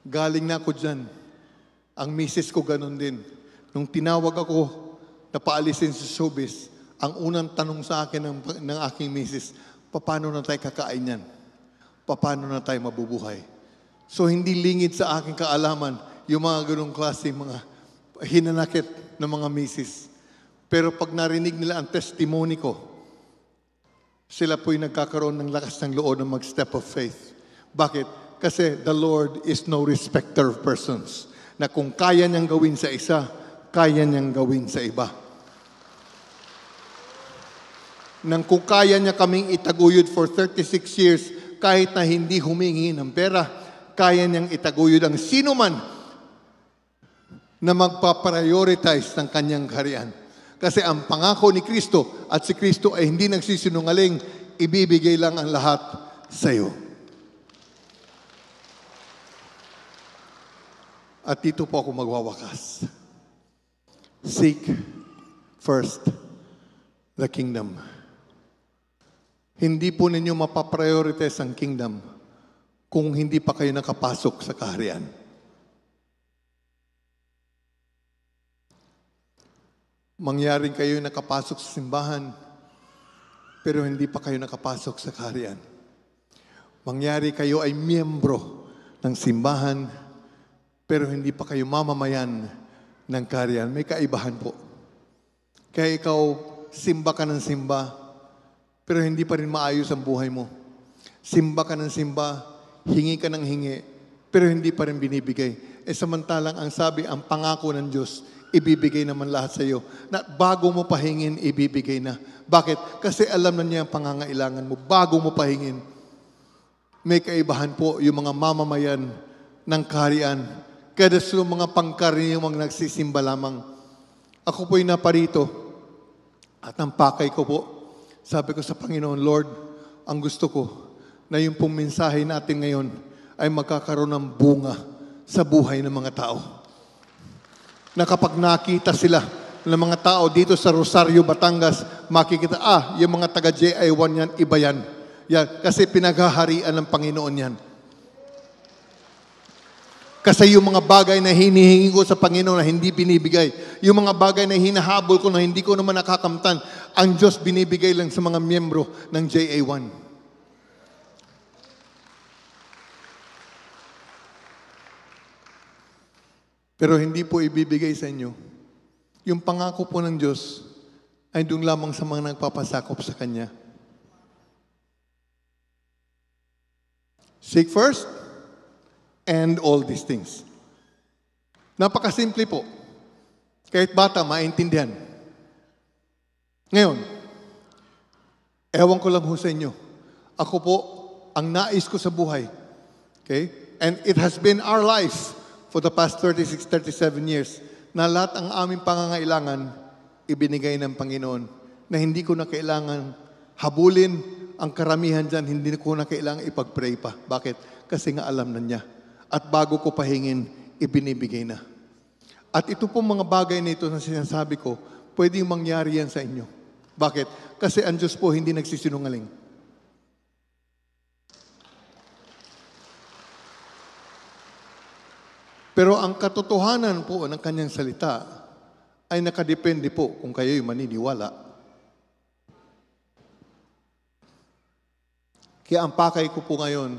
Galing na ako dyan. Ang misis ko ganun din. Nung tinawag ako na paalisin sa showbiz, ang unang tanong sa akin ng aking misis, paano na tayo kakain yan? Paano na tayo mabubuhay? So hindi lingid sa aking kaalaman yung mga ganung klase, mga hinanakit ng mga misis. Pero pag narinig nila ang testimony ko, sila po'y nagkakaroon ng lakas ng loob na mag-step of faith. Bakit? Kasi the Lord is no respecter of persons. Na kung kaya niyang gawin sa isa, kaya niyang gawin sa iba. Nang kung kaya niya kaming itaguyod for 36 years, kahit na hindi humingi ng pera, kaya niyang itaguyod ang sino man na magpa-prioritize ng kanyang kaharian. Kasi ang pangako ni Kristo at si Kristo ay hindi nagsisinungaling, ibibigay lang ang lahat sa iyo. At dito po ako magwawakas. Seek first the kingdom. Hindi po ninyo mapaprioritize ang kingdom kung hindi pa kayo nakapasok sa kaharian. Mangyaring kayo nakapasok sa simbahan, pero hindi pa kayo nakapasok sa kaharian. Mangyari kayo ay miyembro ng simbahan, pero hindi pa kayo mamamayan ng kaharian. May kaibahan po. Kaya ikaw, simba ka ng simba, pero hindi pa rin maayos ang buhay mo. Simba ka ng simba, hingi ka ng hingi, pero hindi pa rin binibigay. Samantalang ang sabi, ang pangako ng Diyos, ibibigay naman lahat sa iyo. Na bago mo pahingin, ibibigay na. Bakit? Kasi alam na niya ang pangangailangan mo. Bago mo pahingin, may kaibahan po yung mga mamamayan ng kaharian. Kaya sa mga pangkaraniwang nagsisimba lamang. Ako po'y naparito at ang pakay ko po, sabi ko sa Panginoon, Lord, ang gusto ko na yung pong mensahe natin ngayon ay magkakaroon ng bunga sa buhay ng mga tao. Na kapag nakita sila ng mga tao dito sa Rosario, Batangas, makikita, yung mga taga JI1 yan, iba yan. Yan. Kasi pinaghaharian ng Panginoon yan. Kasi yung mga bagay na hinihingi ko sa Panginoon na hindi binibigay, yung mga bagay na hinahabol ko na hindi ko naman nakakamtan, ang Diyos binibigay lang sa mga miyembro ng JA1. Pero hindi po ibibigay sa inyo. Yung pangako po ng Diyos ay doon lamang sa mga nagpapasakop sa Kanya. Seek first and all these things. Napakasimple po. Kahit bata, maintindihan. Ngayon, ewan ko lang ho sa inyo. Ako po, ang nais ko sa buhay. Okay? And it has been our life for the past 36, 37 years, na lahat ang aming pangangailangan, ibinigay ng Panginoon, na hindi ko na kailangan habulin ang karamihan dyan, hindi ko na kailangan ipag-pray pa. Bakit? Kasi nga alam na niya. At bago ko pahingin, ibinibigay na. At ito pong mga bagay na ito na sinasabi ko, pwedeng mangyari yan sa inyo. Bakit? Kasi ang Diyos po hindi nagsisinungaling. Pero ang katotohanan po ng kanyang salita ay nakadepende po kung kayo'y maniniwala. Kaya ang pakay ko po ngayon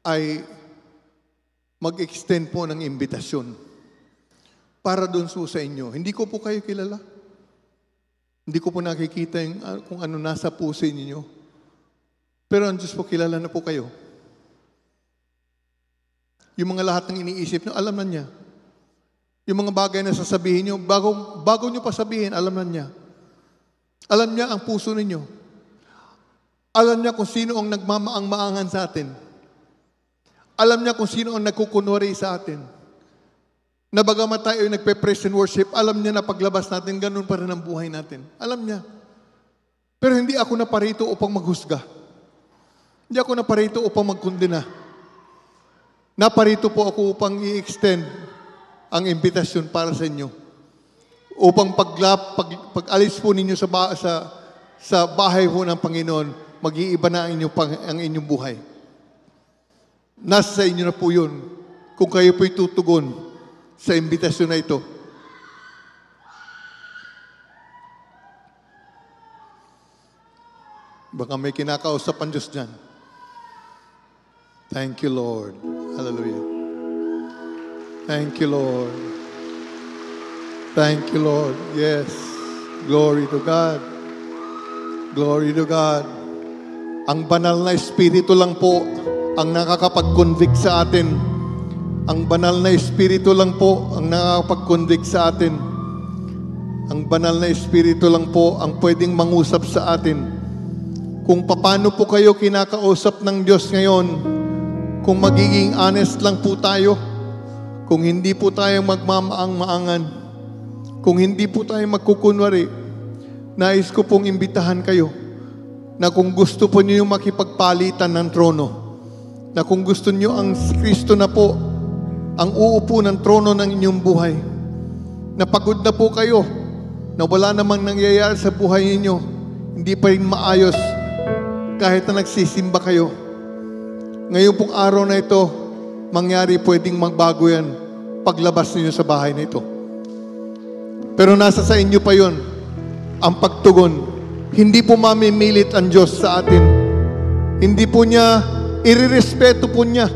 ay mag-extend po ng imbitasyon para doon sa inyo. Hindi ko po kayo kilala. Hindi ko po nakikita kung ano nasa puso ninyo. Pero ang Diyos po kilala na po kayo. Yung mga lahat ng iniisip nyo, alam na niya. Yung mga bagay na sasabihin nyo, bago nyo pa sabihin, alam na niya. Alam niya ang puso ninyo. Alam niya kung sino ang nagmamaang-maangan sa atin. Alam niya kung sino ang nagkukunwari sa atin. Na bagamat tayo ay nagpe-praise and worship, alam niya na paglabas natin, ganun pa rin ang buhay natin. Alam niya. Pero hindi ako naparito upang maghusga. Hindi ako naparito upang magkundina. Naparito po ako upang i-extend ang imbitasyon para sa inyo. Upang pag-alis po ninyo sa bahay po ng Panginoon, mag-iiba na ang inyong buhay. Nasa sa inyo na po yun kung kayo po'y tutugon sa imbitasyon na ito. Baka may kinakausap ang Diyos dyan. Thank you, Lord. Hallelujah. Thank you, Lord. Thank you, Lord. Yes. Glory to God. Glory to God. Ang banal na Espiritu lang po ang nakakapag-convict sa atin. Ang banal na Espiritu lang po ang nakakapag-convict sa atin. Ang banal na Espiritu lang po ang pwedeng mangusap sa atin. Kung paano po kayo kinakausap ng Diyos ngayon, kung magiging honest lang po tayo, kung hindi po tayo magmamaang-maangan, kung hindi po tayo magkukunwari, nais ko pong imbitahan kayo na kung gusto po niyo makipagpalitan ng trono, na kung gusto niyo ang Kristo na po ang uupo ng trono ng inyong buhay, na pagod na po kayo, na wala namang nangyayari sa buhay ninyo, hindi pa rin maayos, kahit na nagsisimba kayo. Ngayon pong araw na ito, mangyari pwedeng magbago yan paglabas ninyo sa bahay na ito. Pero nasa sa inyo pa yon ang pagtugon. Hindi po mamimilit ang Diyos sa atin. Hindi po niya, irirespeto po niya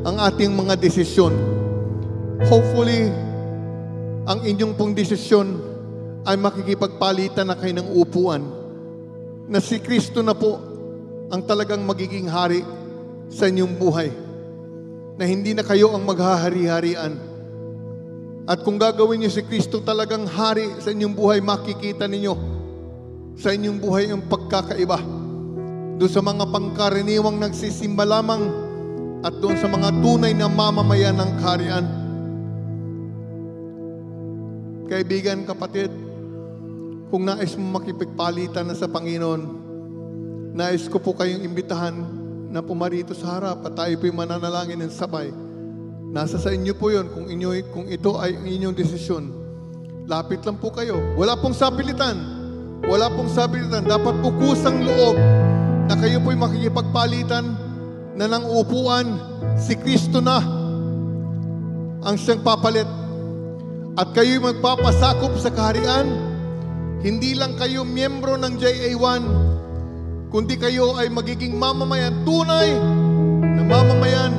ang ating mga desisyon. Hopefully, ang inyong pong desisyon ay makikipagpalitan na kayo ng upuan na si Kristo na po ang talagang magiging hari sa inyong buhay. Na hindi na kayo ang maghahari-harian. At kung gagawin niyo si Kristo talagang hari sa inyong buhay, makikita ninyo sa inyong buhay ang pagkakaiba. Doon sa mga pangkaraniwang nagsisimba lamang at doon sa mga tunay na mamamayan ng kaharian. Kaibigan, kapatid, kung nais mo makipagpalitan na sa Panginoon, nais ko po kayong imbitahan na pumarito sa harap at tayo po'y mananalangin ng sabay. Nasa sa inyo po yun kung ito ay inyong desisyon. Lapit lang po kayo. Wala pong sapilitan. Wala pong sapilitan. Dapat po kusang loob na kayo po'y makikipagpalitan na ng upuan si Kristo na ang siyang papalit. At kayo'y magpapasakop sa kaharian. Hindi lang kayo miyembro ng JA1, kundi kayo ay magiging mamamayan, tunay na mamamayan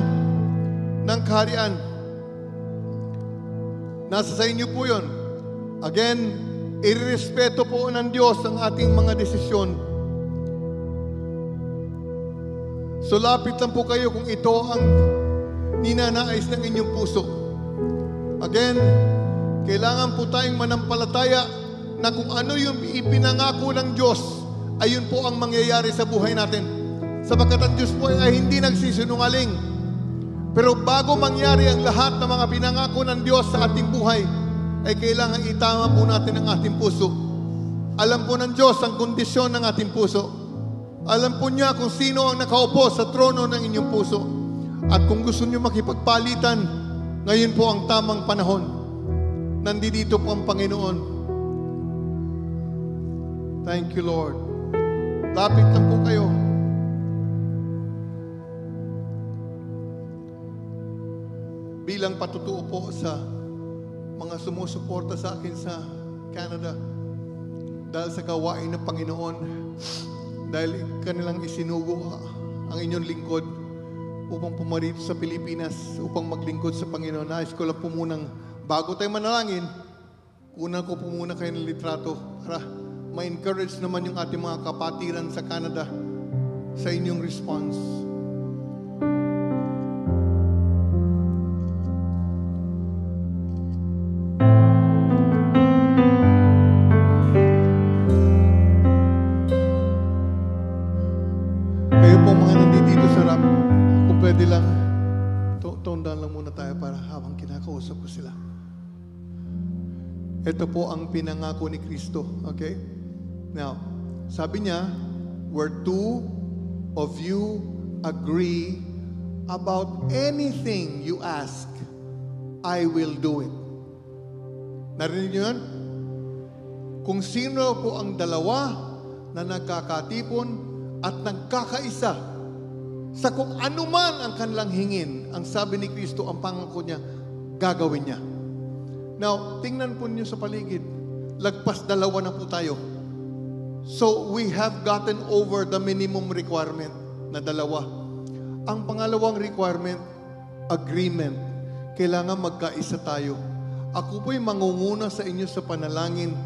ng kaharian. Nasa sa inyo po yun. Again, irerespeto po ng Diyos ang ating mga desisyon. So lapit lang po kayo kung ito ang ninanais ng inyong puso. Again, kailangan po tayong manampalataya na kung ano yung ipinangako ng Diyos, ayun po ang mangyayari sa buhay natin. Sapagkat ang Diyos po ay hindi nagsisinungaling. Pero bago mangyari ang lahat ng mga pinangako ng Diyos sa ating buhay, ay kailangan itama po natin ang ating puso. Alam po ng Diyos ang kondisyon ng ating puso. Alam po niya kung sino ang nakaupo sa trono ng inyong puso. At kung gusto niyo makipagpalitan, ngayon po ang tamang panahon. Nandito po ang Panginoon. Thank you, Lord. Lapit lang po kayo. Bilang patutuo po sa mga sumusuporta sa akin sa Canada dahil sa gawain ng Panginoon, dahil kanilang isinugo ang inyong lingkod upang pumarito sa Pilipinas, upang maglingkod sa Panginoon. Nais ko lang po munang, bago tayo manalangin, kunan ko po muna kayo ng litrato para ma-encourage naman yung ating mga kapatiran sa Canada sa inyong response. Pwede lang, tone down lang muna tayo para habang kinakausap ko sila. Ito po ang pinangako ni Kristo. Okay? Now, sabi niya, where two of you agree about anything you ask, I will do it. Narinig niyo yan? Kung sino po ang dalawa na nagkakatipon at nagkakaisa sa kung ano man ang kanilang hingin, ang sabi ni Kristo, ang pangako niya, gagawin niya. Now, tingnan po niyo sa paligid. Lagpas dalawa na po tayo. So, we have gotten over the minimum requirement na dalawa. Ang pangalawang requirement, agreement. Kailangan magkaisa tayo. Ako po'y mangunguna sa inyo sa panalangin.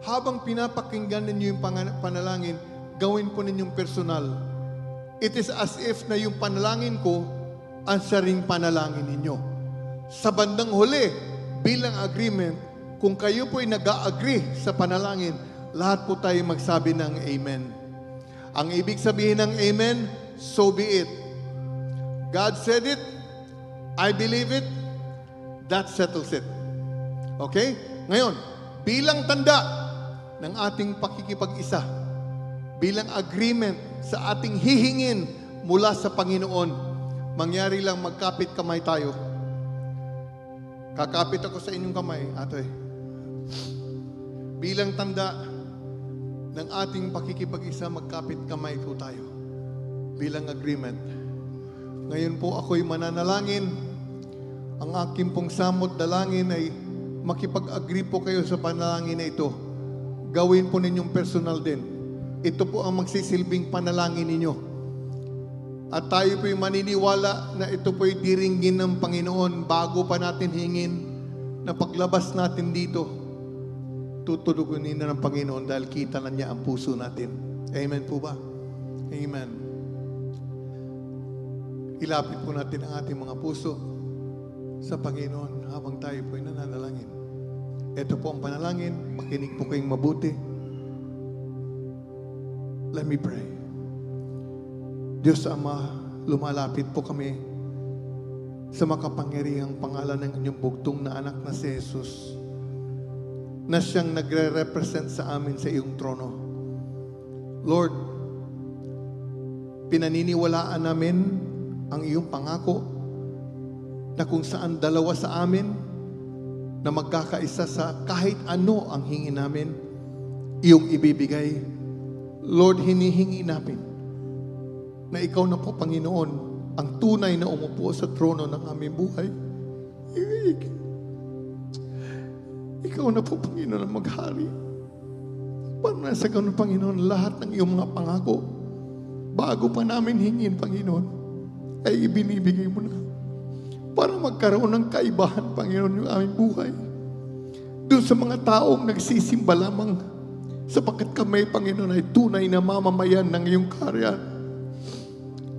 Habang pinapakinggan ninyo yung panalangin, gawin po ninyong personal. It is as if na yung panalangin ko, ang saring panalangin ninyo. Sa bandang huli, bilang agreement, kung kayo po'y nag-agree sa panalangin, lahat po tayo magsabi ng amen. Ang ibig sabihin ng amen, so be it. God said it, I believe it, that settles it. Okay? Ngayon, bilang tanda ng ating pakikipag-isa, bilang agreement sa ating hihingin mula sa Panginoon, mangyari lang magkapit kamay tayo. Kakapit ako sa inyong kamay, ate. Bilang tanda ng ating pakikipag-isa, magkapit kamay po tayo. Bilang agreement. Ngayon po ako'y mananalangin. Ang aking pong samot dalangin ay makipag-agree po kayo sa panalangin na ito. Gawin po ninyong personal din. Ito po ang magsisilbing panalangin ninyo. At tayo po'y maniniwala na ito po'y diringgin ng Panginoon bago pa natin hingin na paglabas natin dito, tutugunin na ng Panginoon dahil kita na niya ang puso natin. Amen po ba? Amen. Ilapit po natin ang ating mga puso sa Panginoon habang tayo po'y nananalangin. Ito po ang panalangin. Makinig po kayong mabuti. Let me pray. Diyos Ama, lumalapit po kami sa makapangyarihang pangalan ng inyong bugtong na anak na si Jesus, na siyang nagre-represent sa amin sa iyong trono. Lord, pinaniniwalaan namin ang iyong pangako na kung saan dalawa sa amin na magkakaisa sa kahit ano ang hingi namin, iyong ibibigay. Lord, hinihingi namin na ikaw na po, Panginoon, ang tunay na umupo sa trono ng aming buhay. Ikaw na po, Panginoon, ang maghari. Para nasa ganun, Panginoon, lahat ng iyong mga pangako, bago pa namin hingin, Panginoon, ay ibinibigay mo na. Para magkaroon ng kaibahan, Panginoon, yung aming buhay. Doon sa mga taong nagsisimba lamang, sapagkat kami, Panginoon, ay tunay na mamamayan ng iyong kaharian.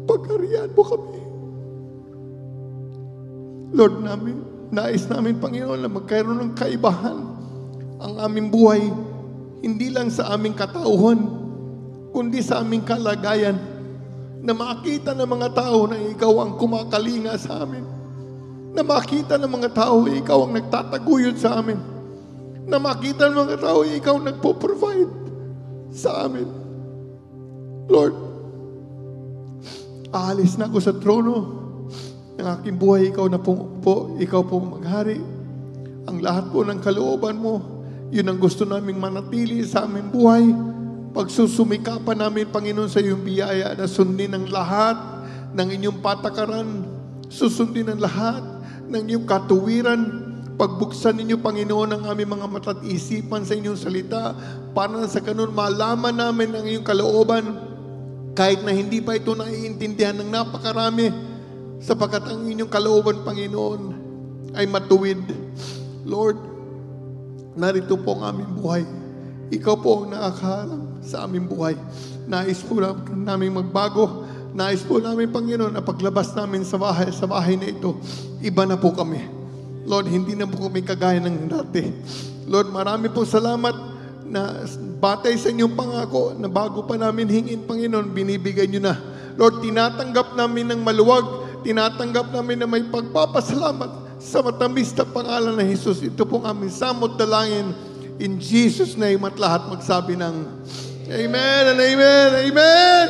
Pagkariyan mo kami. Lord namin, nais namin, Panginoon, na magkaroon ng kaibahan ang aming buhay, hindi lang sa aming katauhan, kundi sa aming kalagayan, na makita ng mga tao na ikaw ang kumakalinga sa amin, na makita ng mga tao na ikaw ang nagtataguyod sa amin, na makita ng mga tao na ikaw nagpo-provide sa amin. Lord, aalis na ako sa trono ng aking buhay. Ikaw na po, ikaw po maghari. Ang lahat po ng kalooban mo, yun ang gusto naming manatili sa aming buhay. Pagsusumikapan namin, Panginoon, sa iyong biyaya na sundin ang lahat ng inyong patakaran, susundin ang lahat ng inyong katuwiran. Pagbuksan ninyo, Panginoon, ang aming mga mata at isipan sa inyong salita, para sa ganun malaman namin ang iyong kalooban, kahit na hindi pa ito naiintindihan ng napakarami, sapagkat ang inyong kalooban, Panginoon, ay matuwid. Lord, narito po ang aming buhay. Ikaw po ang nakakaharap sa aming buhay. Nais po namin magbago. Nais po namin, Panginoon, na paglabas namin sa bahay na ito, iba na po kami. Lord, hindi na po kami kagaya ng dati. Lord, marami po salamat na batay sa inyong pangako na bago pa namin hingin, Panginoon, binibigay nyo na. Lord, tinatanggap namin ng maluwag tinatanggap namin na may pagpapasalamat sa matamis na pangalan ng Jesus. Ito pong aming samot dalangin in Jesus' name, at lahat magsabi ng Amen and Amen, Amen!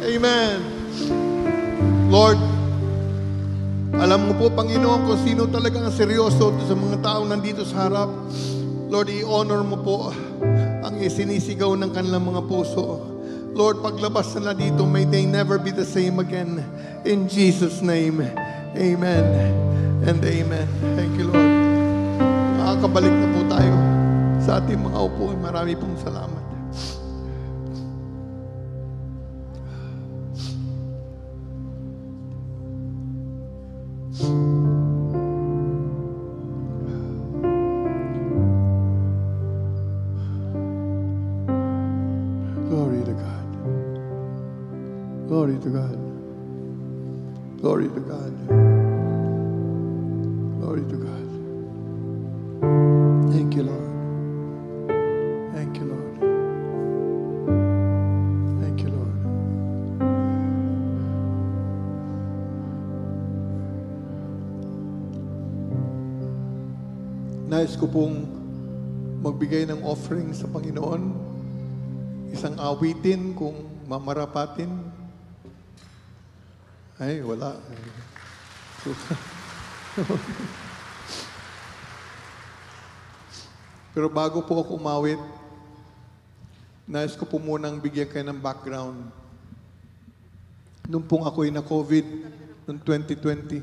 Amen. Lord, alam mo po, Panginoon, kung sino talagang seryoso sa mga taong nandito sa harap. Lord, i-honor mo po ang isinisigaw ng kanilang mga puso. Lord, paglabas na dito, may they never be the same again. In Jesus' name, Amen and Amen. Thank you, Lord. Makakabalik na po tayo sa ating mga upuan. Marami pong salamat. Glory to God. Glory to God. Glory to God. Glory to God. Thank you, Lord. Thank you, Lord. Thank you, Lord. Nais ko pong magbigay ng offering sa Panginoon. Isang awitin kung mamarapatin. Ay, wala. Pero bago po ako umawit, nais ko po munang bigyan kayo ng background. Nung pong ako'y na-COVID noong 2020,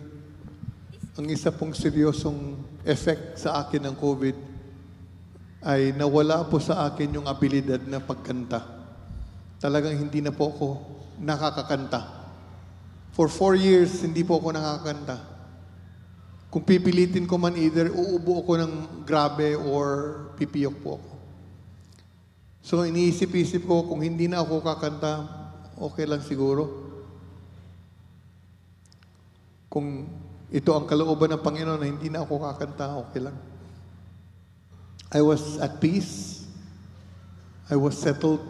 ang isa pong seryosong effect sa akin ng COVID ay nawala po sa akin yung abilidad na pagkanta. Talagang hindi na po ako nakakakanta. For 4 years, hindi po ako nakakakanta. Kung pipilitin ko man, either uubo ako ng grabe or pipiyok po ako. So iniisip-isip ko, kung hindi na ako kakanta, okay lang siguro. Kung ito ang kalooban ng Panginoon na hindi na ako kakanta, okay lang. I was at peace. I was settled.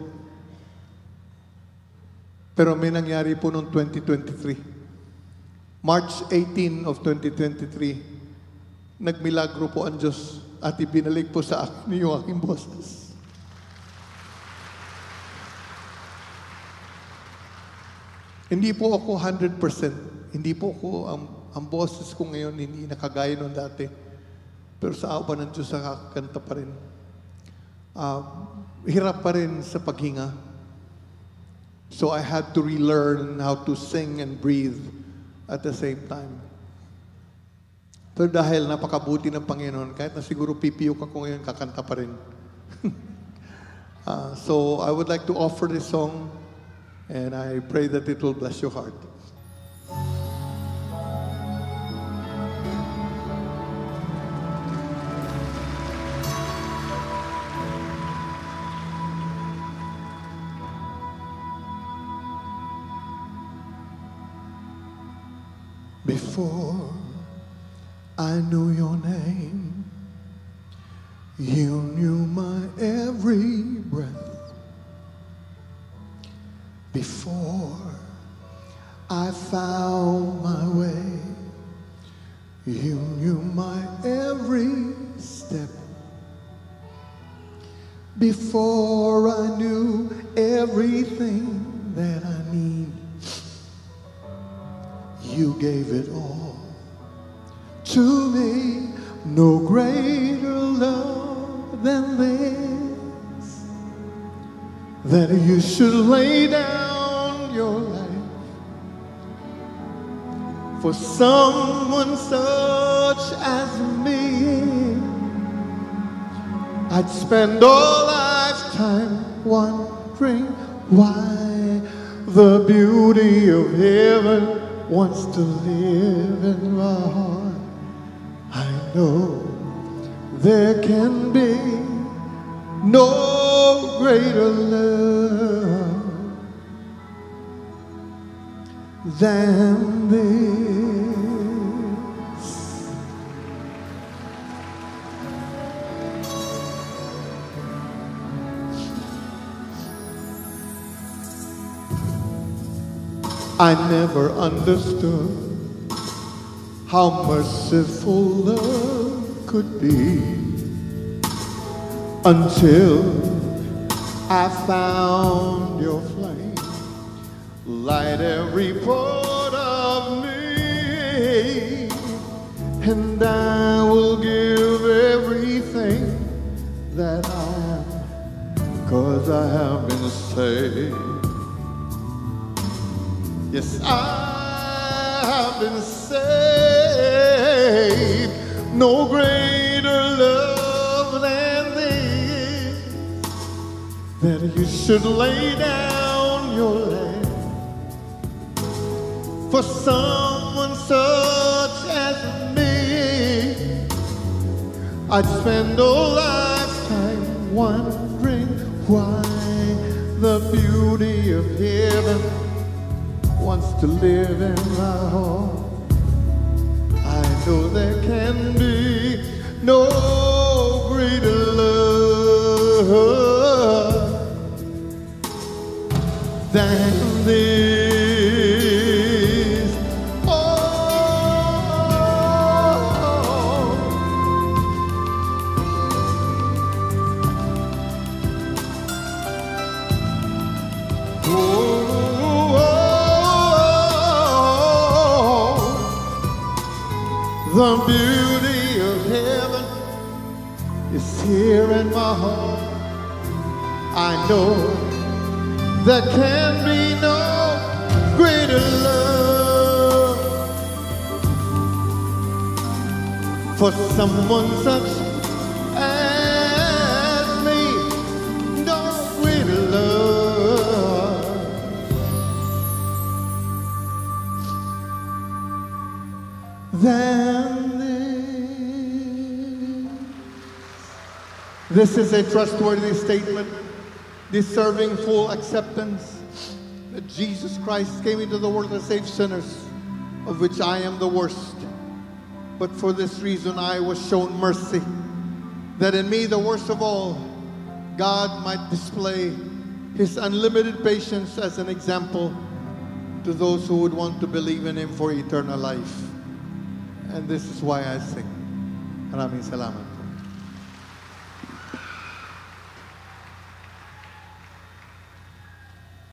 Pero may nangyari po noong 2023. March 18 of 2023, nagmilagro po ang Diyos at ibinalik po sa akin yung aking boses. Hindi po ako 100%. Hindi po ako, ang boses ko ngayon hindi nakagaya noon dati. Pero sa awa ng Diyos, nakakanta pa rin. Hirap pa rin sa paghinga. So I had to relearn how to sing and breathe at the same time. Pero dahil napakabuti ng Panginoon, kahit na siguro pipiyok ako ngayon, kakanta pa rin. So I would like to offer this song, and I pray that it will bless your heart. Before I knew your name, you knew my every breath. Before I found my way, you knew my every step. Before I knew everything that I need, you gave it all to me. No greater love than this, that you should lay down your life for someone such as me. I'd spend all lifetime wondering why the beauty of heaven wants to live in my heart. I know there can be no greater love than this. I never understood how merciful love could be until I found your flame light every part of me, and I will give everything that I am, 'cause I have been saved. Yes, I have been saved. No greater love than this, that you should lay down your life for someone such as me. I'd spend a lifetime wondering why the beauty of heaven wants to live in my heart. I know there can be no greater love than this. Oh, the beauty of heaven is here in my heart. I know there can be no greater love for someone such as me. No greater love than this is a trustworthy statement, deserving full acceptance, that Jesus Christ came into the world to save sinners, of which I am the worst. But for this reason I was shown mercy, that in me, the worst of all, God might display His unlimited patience as an example to those who would want to believe in Him for eternal life. And this is why I sing. Maraming salamat.